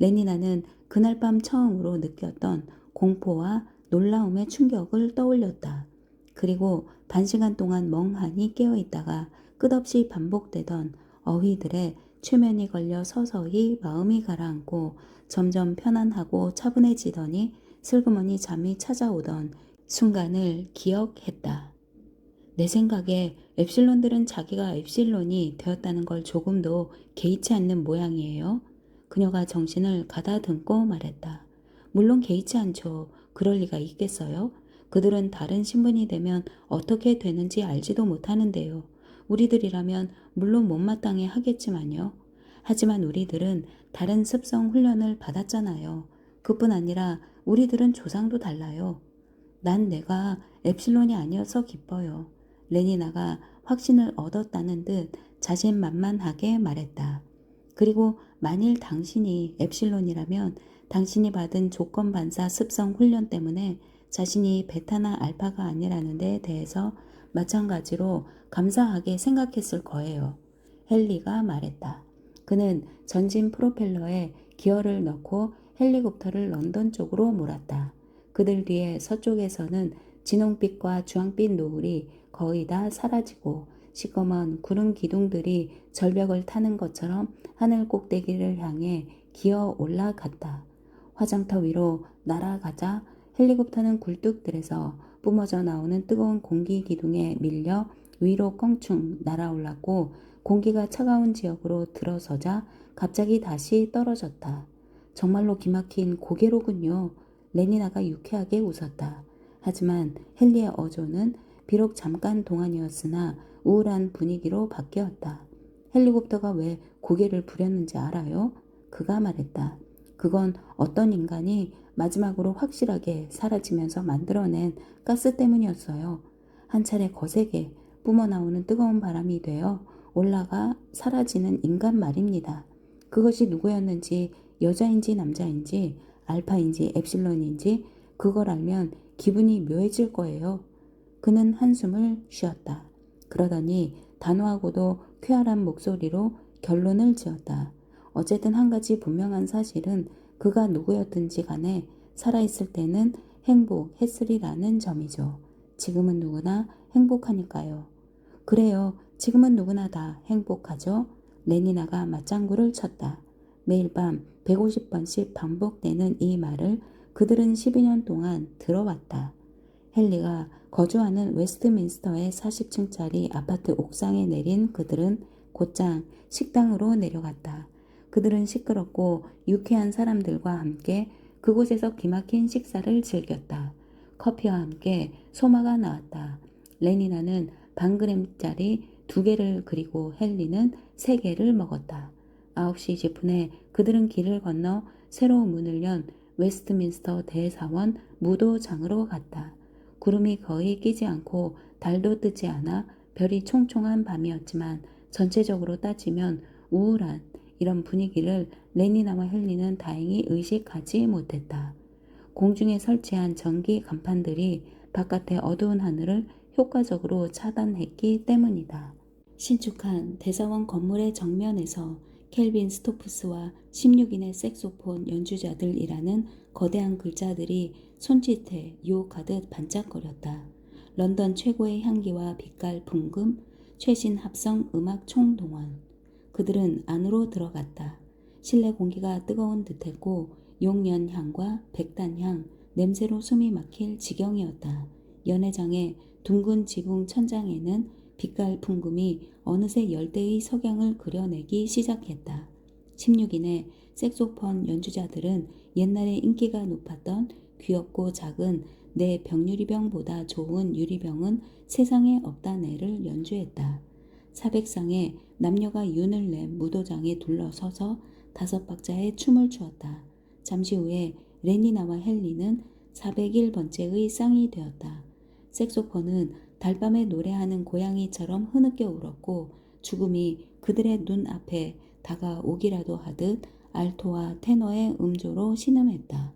A: 레니나는 그날 밤 처음으로 느꼈던 공포와 놀라움의 충격을 떠올렸다. 그리고 반시간 동안 멍하니 깨어있다가 끝없이 반복되던 어휘들의 최면이 걸려 서서히 마음이 가라앉고 점점 편안하고 차분해지더니 슬그머니 잠이 찾아오던 순간을 기억했다. 내 생각에 엡실론들은 자기가 엡실론이 되었다는 걸 조금도 개의치 않는 모양이에요. 그녀가 정신을 가다듬고 말했다. 물론 개의치 않죠. 그럴 리가 있겠어요? 그들은 다른 신분이 되면 어떻게 되는지 알지도 못하는데요. 우리들이라면 물론 못마땅해 하겠지만요. 하지만 우리들은 다른 습성 훈련을 받았잖아요. 그뿐 아니라 우리들은 조상도 달라요. 난 내가 엡실론이 아니어서 기뻐요. 레니나가 확신을 얻었다는 듯 자신만만하게 말했다. 그리고 만일 당신이 엡실론이라면 당신이 받은 조건반사 습성 훈련 때문에 자신이 베타나 알파가 아니라는 데 대해서 마찬가지로 감사하게 생각했을 거예요. 헨리가 말했다. 그는 전진 프로펠러에 기어를 넣고 헬리콥터를 런던 쪽으로 몰았다. 그들 뒤에 서쪽에서는 진홍빛과 주황빛 노을이 거의 다 사라지고 시꺼먼 구름 기둥들이 절벽을 타는 것처럼 하늘 꼭대기를 향해 기어 올라갔다. 화장터 위로 날아가자 헬리콥터는 굴뚝들에서 뿜어져 나오는 뜨거운 공기 기둥에 밀려 위로 껑충 날아올랐고 공기가 차가운 지역으로 들어서자 갑자기 다시 떨어졌다. 정말로 기막힌 고개로군요. 레니나가 유쾌하게 웃었다. 하지만 헨리의 어조는 비록 잠깐 동안이었으나 우울한 분위기로 바뀌었다. 헬리콥터가 왜 고개를 부렸는지 알아요? 그가 말했다. 그건 어떤 인간이 마지막으로 확실하게 사라지면서 만들어낸 가스 때문이었어요. 한 차례 거세게 뿜어나오는 뜨거운 바람이 되어 올라가 사라지는 인간 말입니다. 그것이 누구였는지 여자인지 남자인지 알파인지 엡실론인지 그걸 알면 기분이 묘해질 거예요. 그는 한숨을 쉬었다. 그러더니 단호하고도 쾌활한 목소리로 결론을 지었다. 어쨌든 한 가지 분명한 사실은 그가 누구였든지 간에 살아있을 때는 행복했으리라는 점이죠. 지금은 누구나 행복하니까요. 그래요. 지금은 누구나 다 행복하죠. 레니나가 맞장구를 쳤다. 매일 밤 150번씩 반복되는 이 말을 그들은 12년 동안 들어왔다. 헨리가 거주하는 웨스트민스터의 40층짜리 아파트 옥상에 내린 그들은 곧장 식당으로 내려갔다. 그들은 시끄럽고 유쾌한 사람들과 함께 그곳에서 기막힌 식사를 즐겼다. 커피와 함께 소마가 나왔다. 레니나는 반그램짜리 2개를 그리고 헨리는 3개를 먹었다. 9시 20분에 그들은 길을 건너 새로 문을 연 웨스트민스터 대사원 무도장으로 갔다. 구름이 거의 끼지 않고 달도 뜨지 않아 별이 총총한 밤이었지만 전체적으로 따지면 우울한 이런 분위기를 레니나와 헨리는 다행히 의식하지 못했다. 공중에 설치한 전기 간판들이 바깥의 어두운 하늘을 효과적으로 차단했기 때문이다. 신축한 대사원 건물의 정면에서 켈빈 스토프스와 16인의 색소폰 연주자들이라는 거대한 글자들이 손짓에 유혹하듯 반짝거렸다. 런던 최고의 향기와 빛깔 풍금, 최신 합성 음악 총동원. 그들은 안으로 들어갔다. 실내 공기가 뜨거운 듯했고 용연향과 백단향, 냄새로 숨이 막힐 지경이었다. 연회장의 둥근 지붕 천장에는 빛깔 풍금이 어느새 열대의 석양을 그려내기 시작했다. 16인의 색소폰 연주자들은 옛날에 인기가 높았던 귀엽고 작은 내 병유리병보다 좋은 유리병은 세상에 없다네를 연주했다. 사백상에 남녀가 윤을 낸 무도장에 둘러서서 5박자의 춤을 추었다. 잠시 후에 레니나와 헨리는 401번째의 쌍이 되었다. 색소폰은 달밤에 노래하는 고양이처럼 흐느껴 울었고 죽음이 그들의 눈앞에 다가오기라도 하듯 알토와 테너의 음조로 신음했다.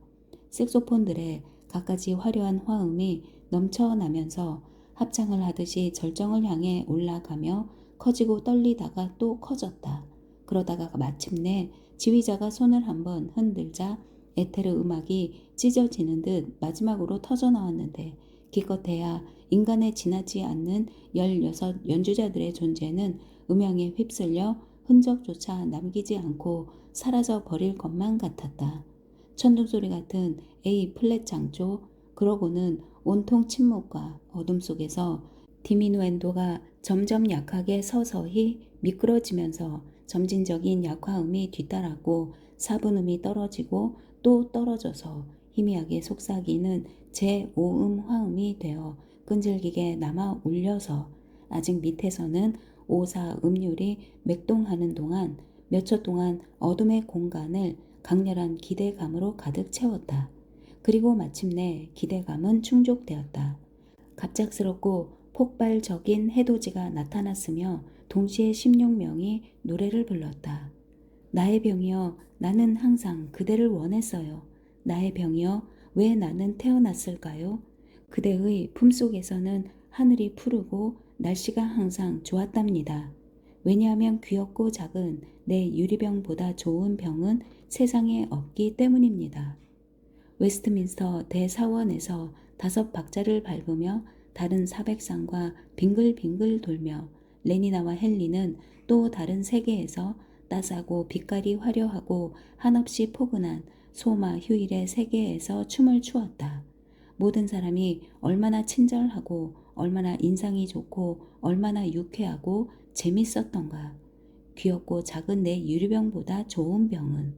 A: 색소폰들의 갖가지 화려한 화음이 넘쳐나면서 합창을 하듯이 절정을 향해 올라가며 커지고 떨리다가 또 커졌다. 그러다가 마침내 지휘자가 손을 한번 흔들자 에테르 음악이 찢어지는 듯 마지막으로 터져나왔는데 기껏해야 인간에 지나지 않는 16 연주자들의 존재는 음향에 휩쓸려 흔적조차 남기지 않고 사라져 버릴 것만 같았다. 천둥소리 같은 A 플랫 장조, 그러고는 온통 침묵과 어둠 속에서 디미누엔도가 점점 약하게 서서히 미끄러지면서 점진적인 약화음이 뒤따랐고 4분음이 떨어지고 또 떨어져서 희미하게 속삭이는 제5음 화음이 되어 끈질기게 남아 울려서 아직 밑에서는 5사 음률이 맥동하는 동안 몇 초 동안 어둠의 공간을 강렬한 기대감으로 가득 채웠다. 그리고 마침내 기대감은 충족되었다. 갑작스럽고 폭발적인 해돋이가 나타났으며 동시에 16명이 노래를 불렀다. 나의 병이여, 나는 항상 그대를 원했어요. 나의 병이여, 왜 나는 태어났을까요? 그대의 품속에서는 하늘이 푸르고 날씨가 항상 좋았답니다. 왜냐하면 귀엽고 작은 내 유리병보다 좋은 병은 세상에 없기 때문입니다. 웨스트민스터 대사원에서 5박자를 밟으며 다른 사백상과 빙글빙글 돌며 레니나와 헨리는 또 다른 세계에서 따스하고 빛깔이 화려하고 한없이 포근한 소마 휴일의 세계에서 춤을 추었다. 모든 사람이 얼마나 친절하고 얼마나 인상이 좋고 얼마나 유쾌하고 재밌었던가. 귀엽고 작은 내 유리병보다 좋은 병은.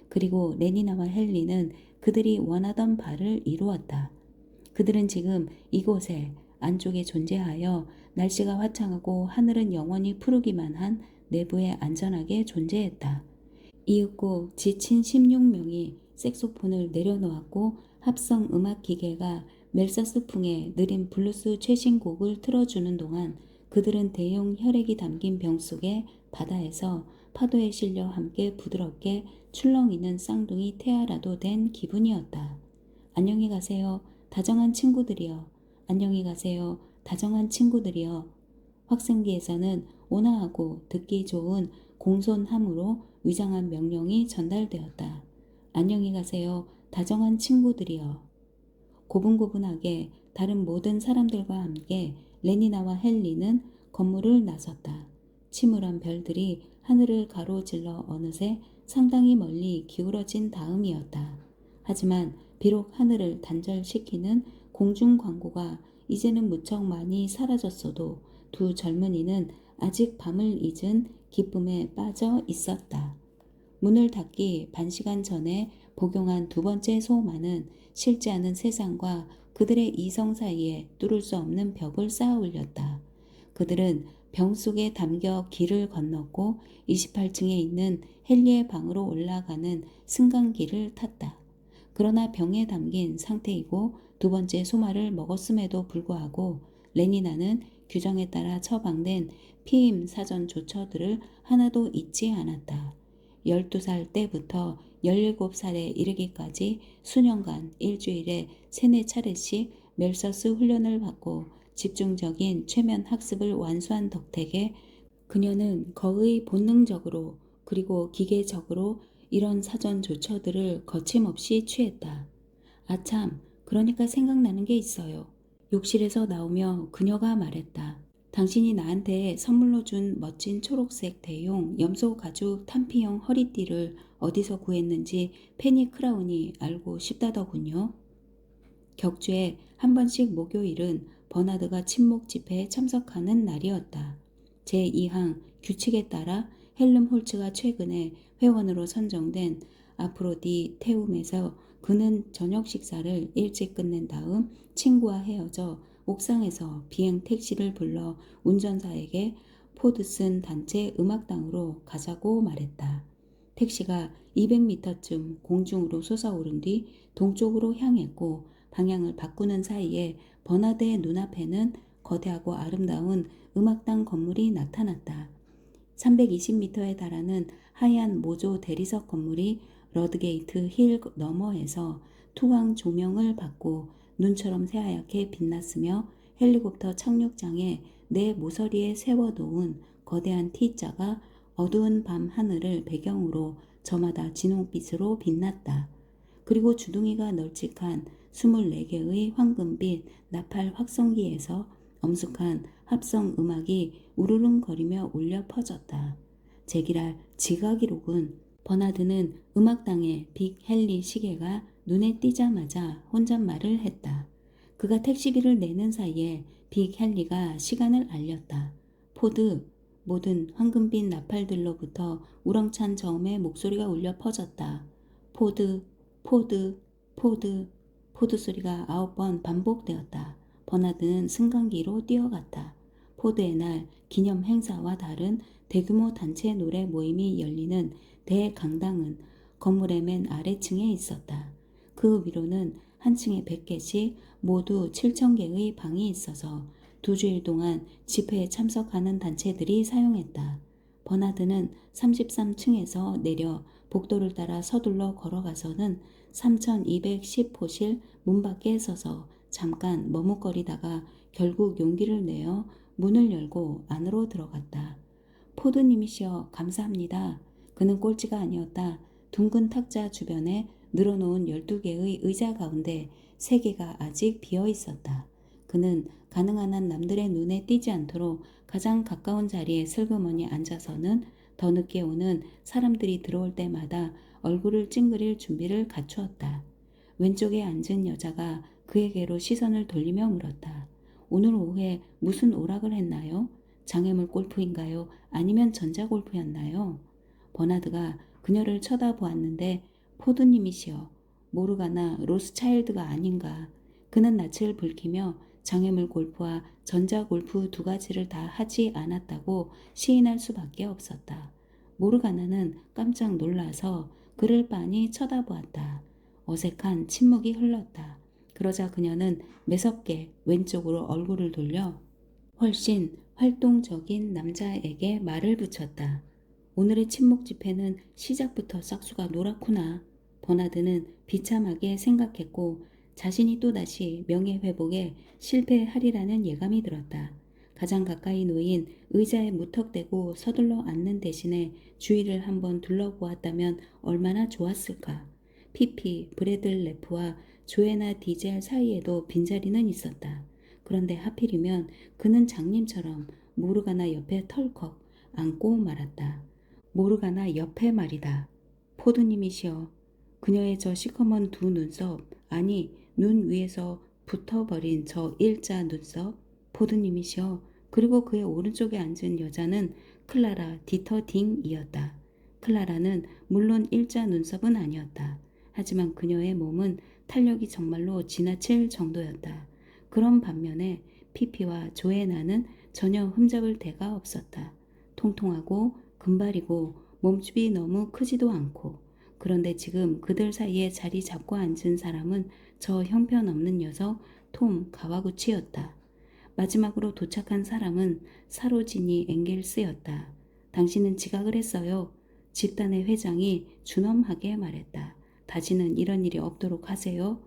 A: 그리고 레니나와 헨리는 그들이 원하던 바를 이루었다. 그들은 지금 이곳에 안쪽에 존재하여 날씨가 화창하고 하늘은 영원히 푸르기만 한 내부에 안전하게 존재했다. 이윽고 지친 16명이 색소폰을 내려놓았고 합성 음악 기계가 멜사스풍의 느린 블루스 최신곡을 틀어주는 동안 그들은 대용 혈액이 담긴 병 속의 바다에서 파도에 실려 함께 부드럽게 출렁이는 쌍둥이 태아라도 된 기분이었다. 안녕히 가세요. 다정한 친구들이여. 안녕히 가세요. 다정한 친구들이여. 확성기에서는 온화하고 듣기 좋은 공손함으로 위장한 명령이 전달되었다. 안녕히 가세요. 다정한 친구들이여. 고분고분하게 다른 모든 사람들과 함께 레니나와 헨리는 건물을 나섰다. 침울한 별들이 하늘을 가로질러 어느새 상당히 멀리 기울어진 다음이었다. 하지만 비록 하늘을 단절시키는 공중 광고가 이제는 무척 많이 사라졌어도 두 젊은이는 아직 밤을 잊은 기쁨에 빠져 있었다. 문을 닫기 반시간 전에 복용한 두 번째 소마는 싫지 않은 세상과 그들의 이성 사이에 뚫을 수 없는 벽을 쌓아 올렸다. 그들은 병 속에 담겨 길을 건넜고 28층에 있는 헨리의 방으로 올라가는 승강기를 탔다. 그러나 병에 담긴 상태이고 두 번째 소마를 먹었음에도 불구하고 레니나는 규정에 따라 처방된 피임 사전 조처들을 하나도 잊지 않았다. 12살 때부터 17살에 이르기까지 수년간 일주일에 3-4차례씩 멜서스 훈련을 받고 집중적인 최면 학습을 완수한 덕택에 그녀는 거의 본능적으로 그리고 기계적으로 이런 사전 조처들을 거침없이 취했다. 아참, 그러니까 생각나는 게 있어요. 욕실에서 나오며 그녀가 말했다. 당신이 나한테 선물로 준 멋진 초록색 대용 염소 가죽 탄피형 허리띠를 어디서 구했는지 페니 크라운이 알고 싶다더군요. 격주에 한 번씩 목요일은 버나드가 친목 집회에 참석하는 날이었다. 제2항 규칙에 따라 헬름 홀츠가 최근에 회원으로 선정된 아프로디테움에서 그는 저녁 식사를 일찍 끝낸 다음 친구와 헤어져 옥상에서 비행 택시를 불러 운전사에게 포드슨 단체 음악당으로 가자고 말했다. 택시가 200m쯤 공중으로 솟아오른 뒤 동쪽으로 향했고 방향을 바꾸는 사이에 버나드의 눈앞에는 거대하고 아름다운 음악당 건물이 나타났다. 320m에 달하는 하얀 모조 대리석 건물이 러드게이트 힐 너머에서 투광 조명을 받고 눈처럼 새하얗게 빛났으며 헬리콥터 착륙장에 내 모서리에 세워놓은 거대한 T자가 어두운 밤 하늘을 배경으로 저마다 진홍빛으로 빛났다. 그리고 주둥이가 널찍한 24개의 황금빛 나팔 확성기에서 엄숙한 합성 음악이 우르릉거리며 울려 퍼졌다. 제기랄 지각이로군. 버나드는 음악당의 빅 헨리 시계가 눈에 띄자마자 혼잣말을 했다. 그가 택시비를 내는 사이에 빅 헨리가 시간을 알렸다. 포드, 모든 황금빛 나팔들로부터 우렁찬 저음의 목소리가 울려 퍼졌다. 포드, 포드, 포드, 포드 소리가 9번 반복되었다. 버나드는 승강기로 뛰어갔다. 포드의 날 기념 행사와 다른 대규모 단체 노래 모임이 열리는 대강당은 건물의 맨 아래층에 있었다. 그 위로는 한 층에 100개씩 모두 7,000개의 방이 있어서 2주일 동안 집회에 참석하는 단체들이 사용했다. 버나드는 33층에서 내려 복도를 따라 서둘러 걸어가서는 3210호실 문 밖에 서서 잠깐 머뭇거리다가 결국 용기를 내어 문을 열고 안으로 들어갔다. 포드님이시여 감사합니다. 그는 꼴찌가 아니었다. 둥근 탁자 주변에 늘어놓은 12개의 의자 가운데 3개가 아직 비어 있었다. 그는 가능한 한 남들의 눈에 띄지 않도록 가장 가까운 자리에 슬그머니 앉아서는 더 늦게 오는 사람들이 들어올 때마다 얼굴을 찡그릴 준비를 갖추었다. 왼쪽에 앉은 여자가 그에게로 시선을 돌리며 물었다. 오늘 오후에 무슨 오락을 했나요? 장애물 골프인가요? 아니면 전자골프였나요? 버나드가 그녀를 쳐다보았는데 포드님이시여 모르가나 로스차일드가 아닌가. 그는 낯을 붉히며 장애물 골프와 전자골프 2가지를 다 하지 않았다고 시인할 수밖에 없었다. 모르가나는 깜짝 놀라서 그를 빤히 쳐다보았다. 어색한 침묵이 흘렀다. 그러자 그녀는 매섭게 왼쪽으로 얼굴을 돌려 훨씬 활동적인 남자에게 말을 붙였다. 오늘의 침묵 집회는 시작부터 싹수가 노랗구나. 버나드는 비참하게 생각했고 자신이 또다시 명예회복에 실패하리라는 예감이 들었다. 가장 가까이 놓인 의자에 무턱대고 서둘러 앉는 대신에 주위를 한번 둘러보았다면 얼마나 좋았을까. 피피, 브래들레프와 조애나 디젤 사이에도 빈자리는 있었다. 그런데 하필이면 그는 장님처럼 모르가나 옆에 털컥 앉고 말았다. 모르가나 옆에 말이다. 포드님이시여. 그녀의 저 시커먼 2 눈썹, 아니 눈 위에서 붙어버린 저 일자 눈썹. 포드님이시여. 그리고 그의 오른쪽에 앉은 여자는 클라라 디터딩이었다. 클라라는 물론 일자 눈썹은 아니었다. 하지만 그녀의 몸은 탄력이 정말로 지나칠 정도였다. 그런 반면에 피피와 조애나는 전혀 흠잡을 데가 없었다. 통통하고 금발이고 몸집이 너무 크지도 않고. 그런데 지금 그들 사이에 자리 잡고 앉은 사람은 저 형편없는 녀석 톰 가와구치였다. 마지막으로 도착한 사람은 사로지니 앵겔스였다. 당신은 지각을 했어요. 집단의 회장이 준엄하게 말했다. 다시는 이런 일이 없도록 하세요.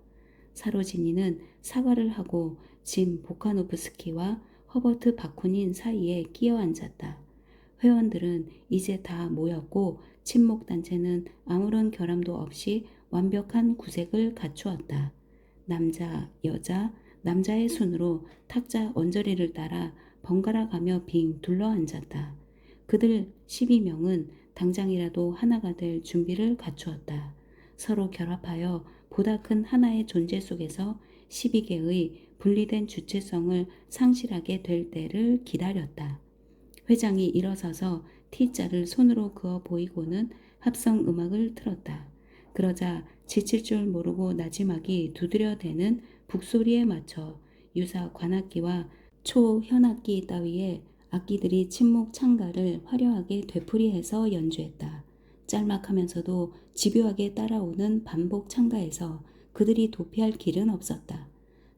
A: 사로지니는 사과를 하고 짐 보카노브스키와 허버트 바쿠닌 사이에 끼어 앉았다. 회원들은 이제 다 모였고 친목단체는 아무런 결함도 없이 완벽한 구색을 갖추었다. 남자, 여자, 남자의 순으로 탁자 언저리를 따라 번갈아 가며 빙 둘러앉았다. 그들 12명은 당장이라도 하나가 될 준비를 갖추었다. 서로 결합하여 보다 큰 하나의 존재 속에서 12개의 분리된 주체성을 상실하게 될 때를 기다렸다. 회장이 일어서서 T자를 손으로 그어 보이고는 합성 음악을 틀었다. 그러자 지칠 줄 모르고 나지막이 두드려대는 북소리에 맞춰 유사 관악기와 초현악기 따위의 악기들이 침묵 창가를 화려하게 되풀이해서 연주했다. 짤막하면서도 집요하게 따라오는 반복 창가에서 그들이 도피할 길은 없었다.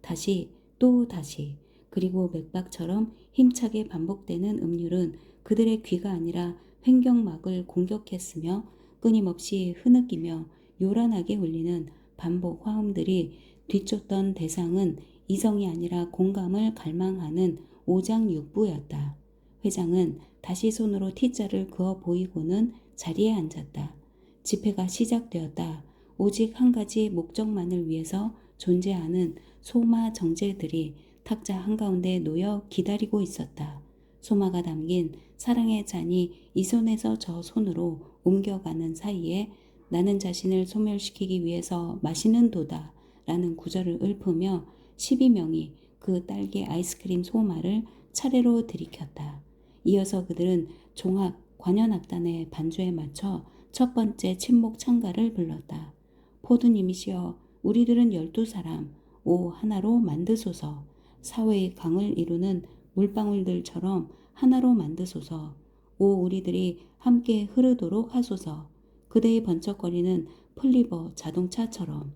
A: 다시 또 다시 그리고 맥박처럼 힘차게 반복되는 음률은 그들의 귀가 아니라 횡격막을 공격했으며 끊임없이 흐느끼며 요란하게 울리는 반복 화음들이 뒤쫓던 대상은 이성이 아니라 공감을 갈망하는 오장육부였다. 회장은 다시 손으로 T자를 그어 보이고는 자리에 앉았다. 집회가 시작되었다. 오직 한 가지 목적만을 위해서 존재하는 소마 정제들이 탁자 한가운데 놓여 기다리고 있었다. 소마가 담긴 사랑의 잔이 이 손에서 저 손으로 옮겨가는 사이에 나는 자신을 소멸시키기 위해서 마시는 도다 라는 구절을 읊으며 12명이 그 딸기 아이스크림 소마를 차례로 들이켰다. 이어서 그들은 종합 관현악단의 반주에 맞춰 첫 번째 침묵 창가를 불렀다. 포드님이시여, 우리들은 12사람, 오 하나로 만드소서. 사회의 강을 이루는 물방울들처럼 하나로 만드소서. 오 우리들이 함께 흐르도록 하소서. 그대의 번쩍거리는 플리버 자동차처럼.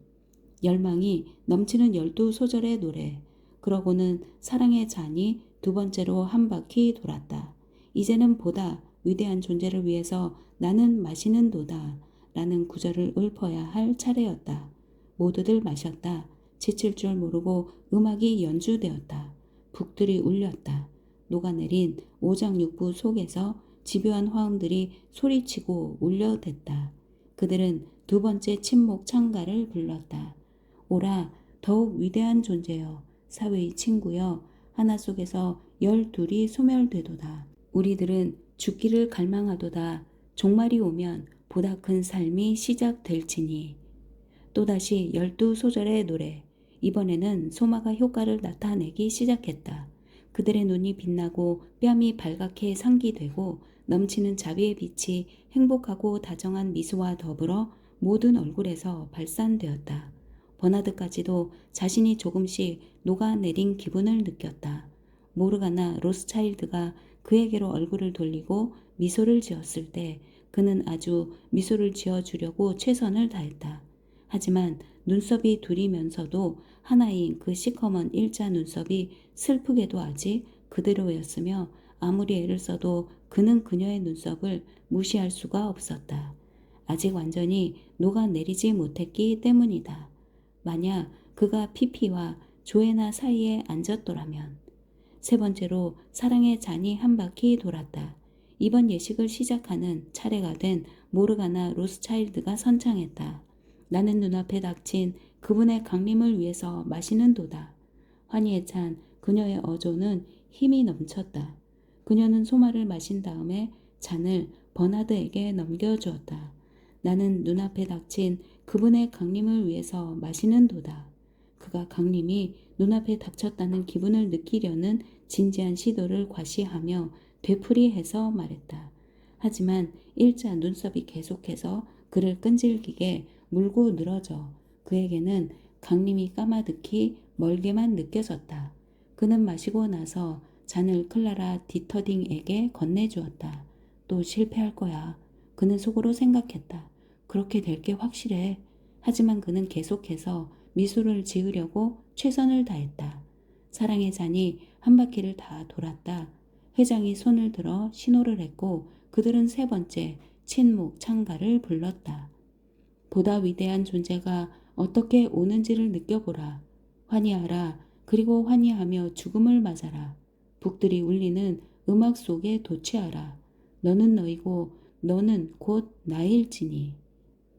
A: 열망이 넘치는 12소절의 노래. 그러고는 사랑의 잔이 두 번째로 한 바퀴 돌았다. 이제는 보다 위대한 존재를 위해서 나는 마시는도다 라는 구절을 읊어야 할 차례였다. 모두들 마셨다. 지칠 줄 모르고 음악이 연주되었다. 북들이 울렸다. 녹아내린 오장육부 속에서 집요한 화음들이 소리치고 울려댔다. 그들은 두 번째 침묵 찬가를 불렀다. 오라, 더욱 위대한 존재여, 사회의 친구여, 하나 속에서 12이 소멸되도다. 우리들은 죽기를 갈망하도다. 종말이 오면 보다 큰 삶이 시작될지니. 또다시 12소절의 노래. 이번에는 소마가 효과를 나타내기 시작했다. 그들의 눈이 빛나고 뺨이 발갛게 상기되고 넘치는 자비의 빛이 행복하고 다정한 미소와 더불어 모든 얼굴에서 발산되었다. 버나드까지도 자신이 조금씩 녹아내린 기분을 느꼈다. 모르가나 로스차일드가 그에게로 얼굴을 돌리고 미소를 지었을 때 그는 아주 미소를 지어주려고 최선을 다했다. 하지만 눈썹이 둘이면서도 하나인 그 시커먼 일자 눈썹이 슬프게도 아직 그대로였으며 아무리 애를 써도 그는 그녀의 눈썹을 무시할 수가 없었다. 아직 완전히 녹아내리지 못했기 때문이다. 만약 그가 피피와 조에나 사이에 앉았더라면. 세 번째로 사랑의 잔이 한 바퀴 돌았다. 이번 예식을 시작하는 차례가 된 모르가나 로스차일드가 선창했다. 나는 눈앞에 닥친 그분의 강림을 위해서 마시는도다. 환희에 찬 그녀의 어조는 힘이 넘쳤다. 그녀는 소마를 마신 다음에 잔을 버나드에게 넘겨주었다. 나는 눈앞에 닥친 그분의 강림을 위해서 마시는도다. 그가 강림이 눈앞에 닥쳤다는 기분을 느끼려는 진지한 시도를 과시하며 되풀이해서 말했다. 하지만 일자 눈썹이 계속해서 그를 끈질기게 물고 늘어져 그에게는 강림이 까마득히 멀게만 느껴졌다. 그는 마시고 나서 잔을 클라라 디터딩에게 건네주었다. 또 실패할 거야. 그는 속으로 생각했다. 그렇게 될 게 확실해. 하지만 그는 계속해서 미소를 지으려고 최선을 다했다. 사랑의 잔이 한 바퀴를 다 돌았다. 회장이 손을 들어 신호를 했고 그들은 세 번째 침묵 찬가를 불렀다. 보다 위대한 존재가 어떻게 오는지를 느껴보라. 환희하라. 그리고 환희하며 죽음을 맞아라. 북들이 울리는 음악 속에 도취하라. 너는 너이고 너는 곧 나일지니.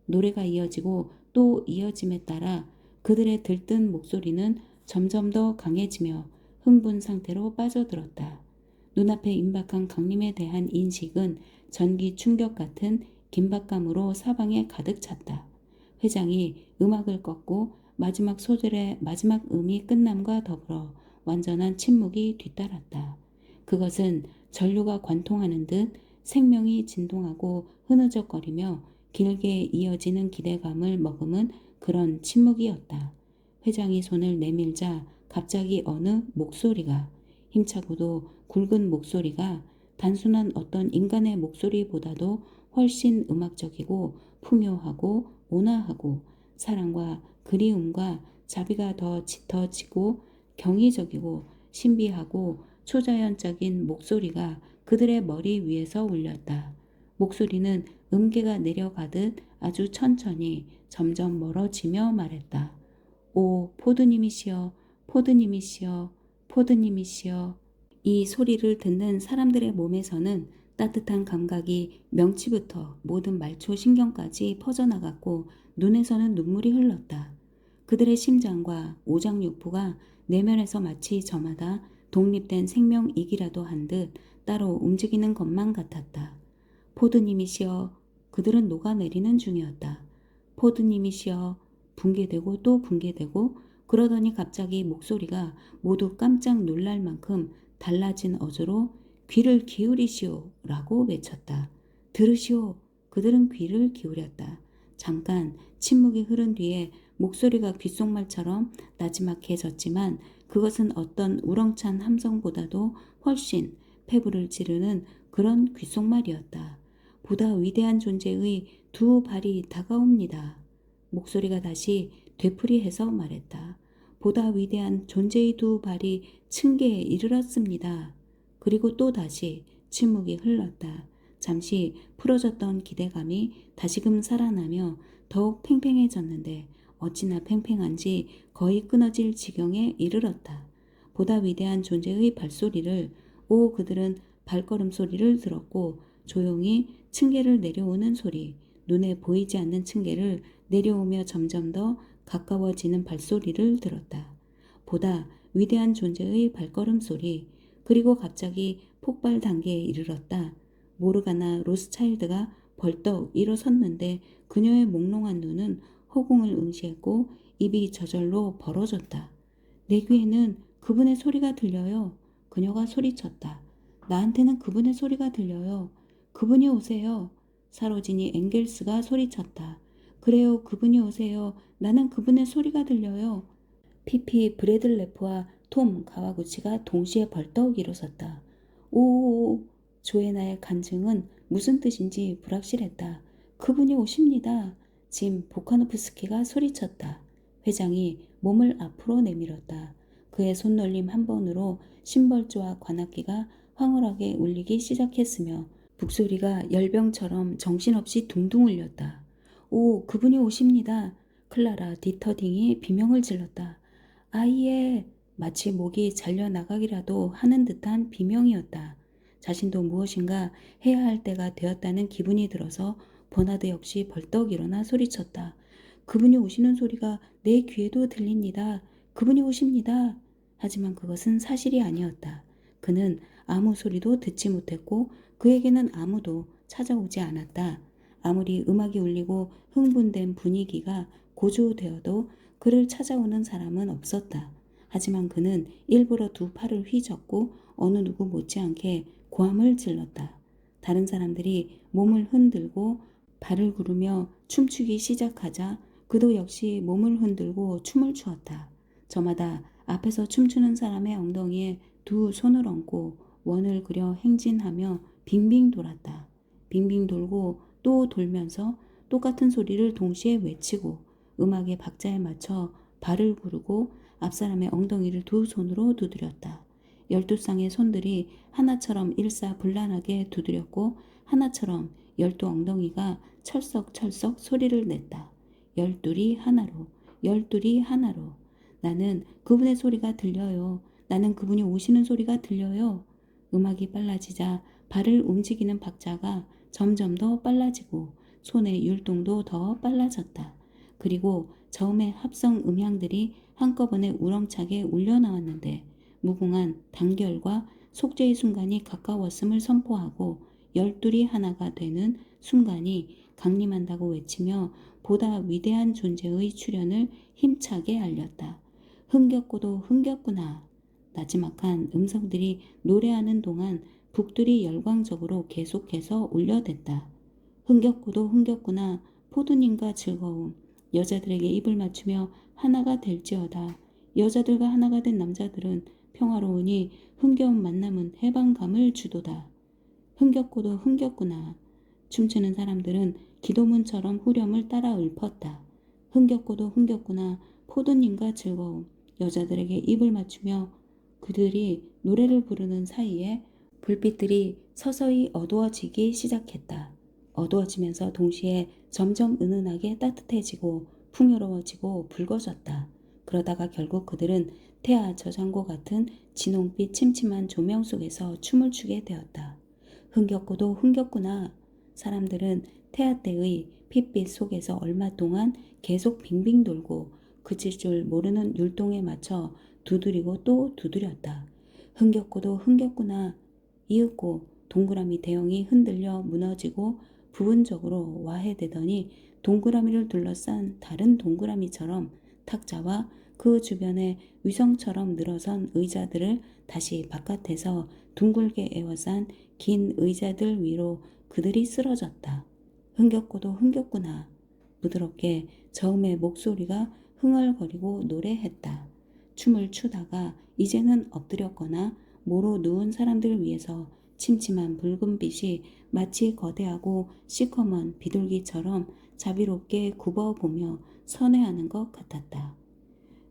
A: 노래가 이어지고 또 이어짐에 따라 그들의 들뜬 목소리는 점점 더 강해지며 흥분 상태로 빠져들었다. 눈앞에 임박한 강림에 대한 인식은 전기 충격 같은 긴박감으로 사방에 가득 찼다. 회장이 음악을 껐고 마지막 소절의 마지막 음이 끝남과 더불어 완전한 침묵이 뒤따랐다. 그것은 전류가 관통하는 듯 생명이 진동하고 흐느적거리며 길게 이어지는 기대감을 머금은 그런 침묵이었다. 회장이 손을 내밀자 갑자기 어느 목소리가, 힘차고도 굵은 목소리가 단순한 어떤 인간의 목소리보다도 훨씬 음악적이고 풍요하고 온화하고 사랑과 그리움과 자비가 더 짙어지고 경이적이고 신비하고 초자연적인 목소리가 그들의 머리 위에서 울렸다. 목소리는 음계가 내려가듯 아주 천천히 점점 멀어지며 말했다. 오, 포드님이시여, 포드님이시여, 포드님이시여. 이 소리를 듣는 사람들의 몸에서는 따뜻한 감각이 명치부터 모든 말초 신경까지 퍼져나갔고 눈에서는 눈물이 흘렀다. 그들의 심장과 오장육부가 내면에서 마치 저마다 독립된 생명이기라도 한 듯 따로 움직이는 것만 같았다. 포드님이시여. 그들은 녹아내리는 중이었다. 포드님이시여. 붕괴되고 또 붕괴되고 그러더니 갑자기 목소리가 모두 깜짝 놀랄 만큼 달라진 어조로 귀를 기울이시오 라고 외쳤다. 들으시오. 그들은 귀를 기울였다. 잠깐 침묵이 흐른 뒤에 목소리가 귓속말처럼 나지막해졌지만 그것은 어떤 우렁찬 함성보다도 훨씬 폐부를 찌르는 그런 귓속말이었다. 보다 위대한 존재의 두 발이 다가옵니다. 목소리가 다시 되풀이해서 말했다. 보다 위대한 존재의 두 발이 층계에 이르렀습니다. 그리고 또 다시 침묵이 흘렀다. 잠시 풀어졌던 기대감이 다시금 살아나며 더욱 팽팽해졌는데 어찌나 팽팽한지 거의 끊어질 지경에 이르렀다. 보다 위대한 존재의 발소리를, 그들은 발걸음 소리를 들었고 조용히 층계를 내려오는 소리, 눈에 보이지 않는 층계를 내려오며 점점 더 가까워지는 발소리를 들었다. 보다 위대한 존재의 발걸음 소리, 그리고 갑자기 폭발 단계에 이르렀다. 모르가나 로스차일드가 벌떡 일어섰는데 그녀의 몽롱한 눈은 허공을 응시했고 입이 저절로 벌어졌다. 내 귀에는 그분의 소리가 들려요. 그녀가 소리쳤다. 나한테는 그분의 소리가 들려요. 그분이 오세요. 사로지니 앵겔스가 소리쳤다. 그래요, 그분이 오세요. 나는 그분의 소리가 들려요. 피피 브래들레프와 톰 가와구치가 동시에 벌떡 일어섰다. 오, 조에나의 간증은 무슨 뜻인지 불확실했다. 그분이 오십니다. 짐 보카노프스키가 소리쳤다. 회장이 몸을 앞으로 내밀었다. 그의 손놀림 한 번으로 심벌주와 관악기가 황홀하게 울리기 시작했으며 북소리가 열병처럼 정신없이 둥둥 울렸다. 오, 그분이 오십니다. 클라라 디터딩이 비명을 질렀다. 아이에, 마치 목이 잘려나가기라도 하는 듯한 비명이었다. 자신도 무엇인가 해야 할 때가 되었다는 기분이 들어서 버나드 역시 벌떡 일어나 소리쳤다. 그분이 오시는 소리가 내 귀에도 들립니다. 그분이 오십니다. 하지만 그것은 사실이 아니었다. 그는 아무 소리도 듣지 못했고 그에게는 아무도 찾아오지 않았다. 아무리 음악이 울리고 흥분된 분위기가 고조되어도 그를 찾아오는 사람은 없었다. 하지만 그는 일부러 두 팔을 휘젓고 어느 누구 못지않게 고함을 질렀다. 다른 사람들이 몸을 흔들고 발을 구르며 춤추기 시작하자 그도 역시 몸을 흔들고 춤을 추었다. 저마다 앞에서 춤추는 사람의 엉덩이에 두 손을 얹고 원을 그려 행진하며 빙빙 돌았다. 빙빙 돌고 또 돌면서 똑같은 소리를 동시에 외치고 음악의 박자에 맞춰 발을 구르고 앞사람의 엉덩이를 두 손으로 두드렸다. 12쌍의 손들이 하나처럼 일사불란하게 두드렸고 하나처럼 12 엉덩이가 철썩철썩 소리를 냈다. 12이 하나로, 12이 하나로. 나는 그분의 소리가 들려요. 나는 그분이 오시는 소리가 들려요. 음악이 빨라지자 발을 움직이는 박자가 점점 더 빨라지고 손의 율동도 더 빨라졌다. 그리고 저음의 합성 음향들이 한꺼번에 우렁차게 울려 나왔는데 무궁한 단결과 속죄의 순간이 가까웠음을 선포하고 12이 하나가 되는 순간이 강림한다고 외치며 보다 위대한 존재의 출현을 힘차게 알렸다. 흥겹고도 흥겹구나. 나지막한 음성들이 노래하는 동안 북들이 열광적으로 계속해서 울려댔다. 흥겹고도 흥겹구나. 포도님과 즐거움. 여자들에게 입을 맞추며 하나가 될지어다. 여자들과 하나가 된 남자들은 평화로우니 흥겨운 만남은 해방감을 주도다. 흥겹고도 흥겹구나. 춤추는 사람들은 기도문처럼 후렴을 따라 읊었다. 흥겹고도 흥겹구나. 포도님과 즐거움. 여자들에게 입을 맞추며 그들이 노래를 부르는 사이에 불빛들이 서서히 어두워지기 시작했다. 어두워지면서 동시에 점점 은은하게 따뜻해지고 풍요로워지고 붉어졌다. 그러다가 결국 그들은 태아 저장고 같은 진홍빛 침침한 조명 속에서 춤을 추게 되었다. 흥겹고도 흥겹구나. 사람들은 태아 때의 핏빛 속에서 얼마 동안 계속 빙빙 돌고 그칠 줄 모르는 율동에 맞춰 두드리고 또 두드렸다. 흥겹고도 흥겹구나. 이윽고 동그라미 대형이 흔들려 무너지고 부분적으로 와해되더니 동그라미를 둘러싼 다른 동그라미처럼 탁자와 그 주변에 위성처럼 늘어선 의자들을 다시 바깥에서 둥글게 에워싼 긴 의자들 위로 그들이 쓰러졌다. 흥겹고도 흥겹구나. 부드럽게 저음의 목소리가 흥얼거리고 노래했다. 춤을 추다가 이제는 엎드렸거나 모로 누운 사람들 위에서 침침한 붉은 빛이 마치 거대하고 시커먼 비둘기처럼 자비롭게 굽어보며 선회하는 것 같았다.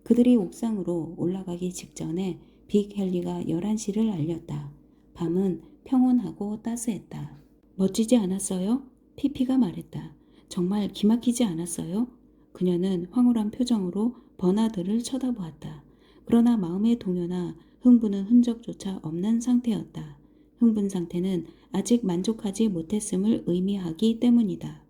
A: 그들이 옥상으로 올라가기 직전에 빅 헨리가 11시를 알렸다. 밤은 평온하고 따스했다. 멋지지 않았어요? 피피가 말했다. 정말 기막히지 않았어요? 그녀는 황홀한 표정으로 버나드를 쳐다보았다. 그러나 마음의 동요나 흥분은 흔적조차 없는 상태였다. 흥분 상태는 아직 만족하지 못했음을 의미하기 때문이다.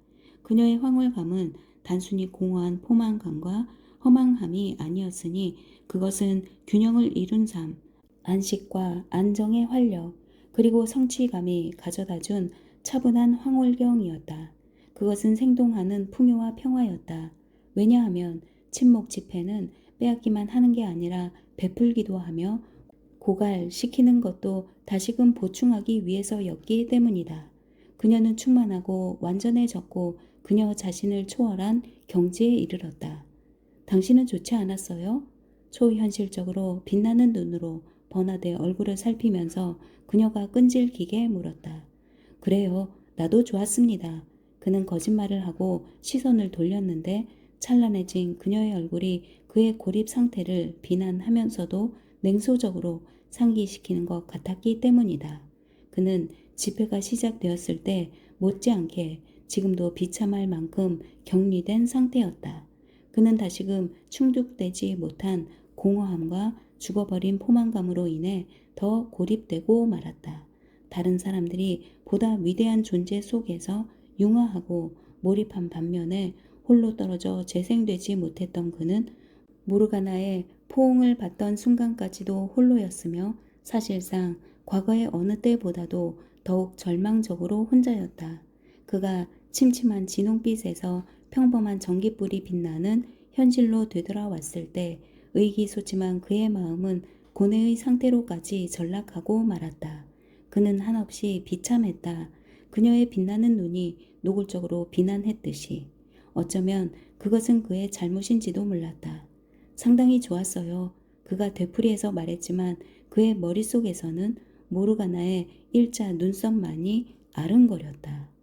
A: 그녀의 황홀감은 단순히 공허한 포만감과 허망함이 아니었으니 그것은 균형을 이룬 삶, 안식과 안정의 활력, 그리고 성취감이 가져다준 차분한 황홀경이었다. 그것은 생동하는 풍요와 평화였다. 왜냐하면 침묵 집회는 빼앗기만 하는 게 아니라 베풀기도 하며 고갈시키는 것도 다시금 보충하기 위해서였기 때문이다. 그녀는 충만하고 완전해졌고 그녀 자신을 초월한 경지에 이르렀다. 당신은 좋지 않았어요? 초현실적으로 빛나는 눈으로 버나드의 얼굴을 살피면서 그녀가 끈질기게 물었다. 그래요. 나도 좋았습니다. 그는 거짓말을 하고 시선을 돌렸는데 찬란해진 그녀의 얼굴이 그의 고립 상태를 비난하면서도 냉소적으로 상기시키는 것 같았기 때문이다. 그는 집회가 시작되었을 때 못지않게 지금도 비참할 만큼 격리된 상태였다. 그는 다시금 충족되지 못한 공허함과 죽어버린 포만감으로 인해 더 고립되고 말았다. 다른 사람들이 보다 위대한 존재 속에서 융화하고 몰입한 반면에 홀로 떨어져 재생되지 못했던 그는 모르가나의 포옹을 받던 순간까지도 홀로였으며 사실상 과거의 어느 때보다도 더욱 절망적으로 혼자였다. 그가 침침한 진홍빛에서 평범한 전깃불이 빛나는 현실로 되돌아왔을 때 의기소침한 그의 마음은 고뇌의 상태로까지 전락하고 말았다. 그는 한없이 비참했다. 그녀의 빛나는 눈이 노골적으로 비난했듯이. 어쩌면 그것은 그의 잘못인지도 몰랐다. 상당히 좋았어요. 그가 되풀이해서 말했지만 그의 머릿속에서는 모르가나의 일자 눈썹만이 아른거렸다.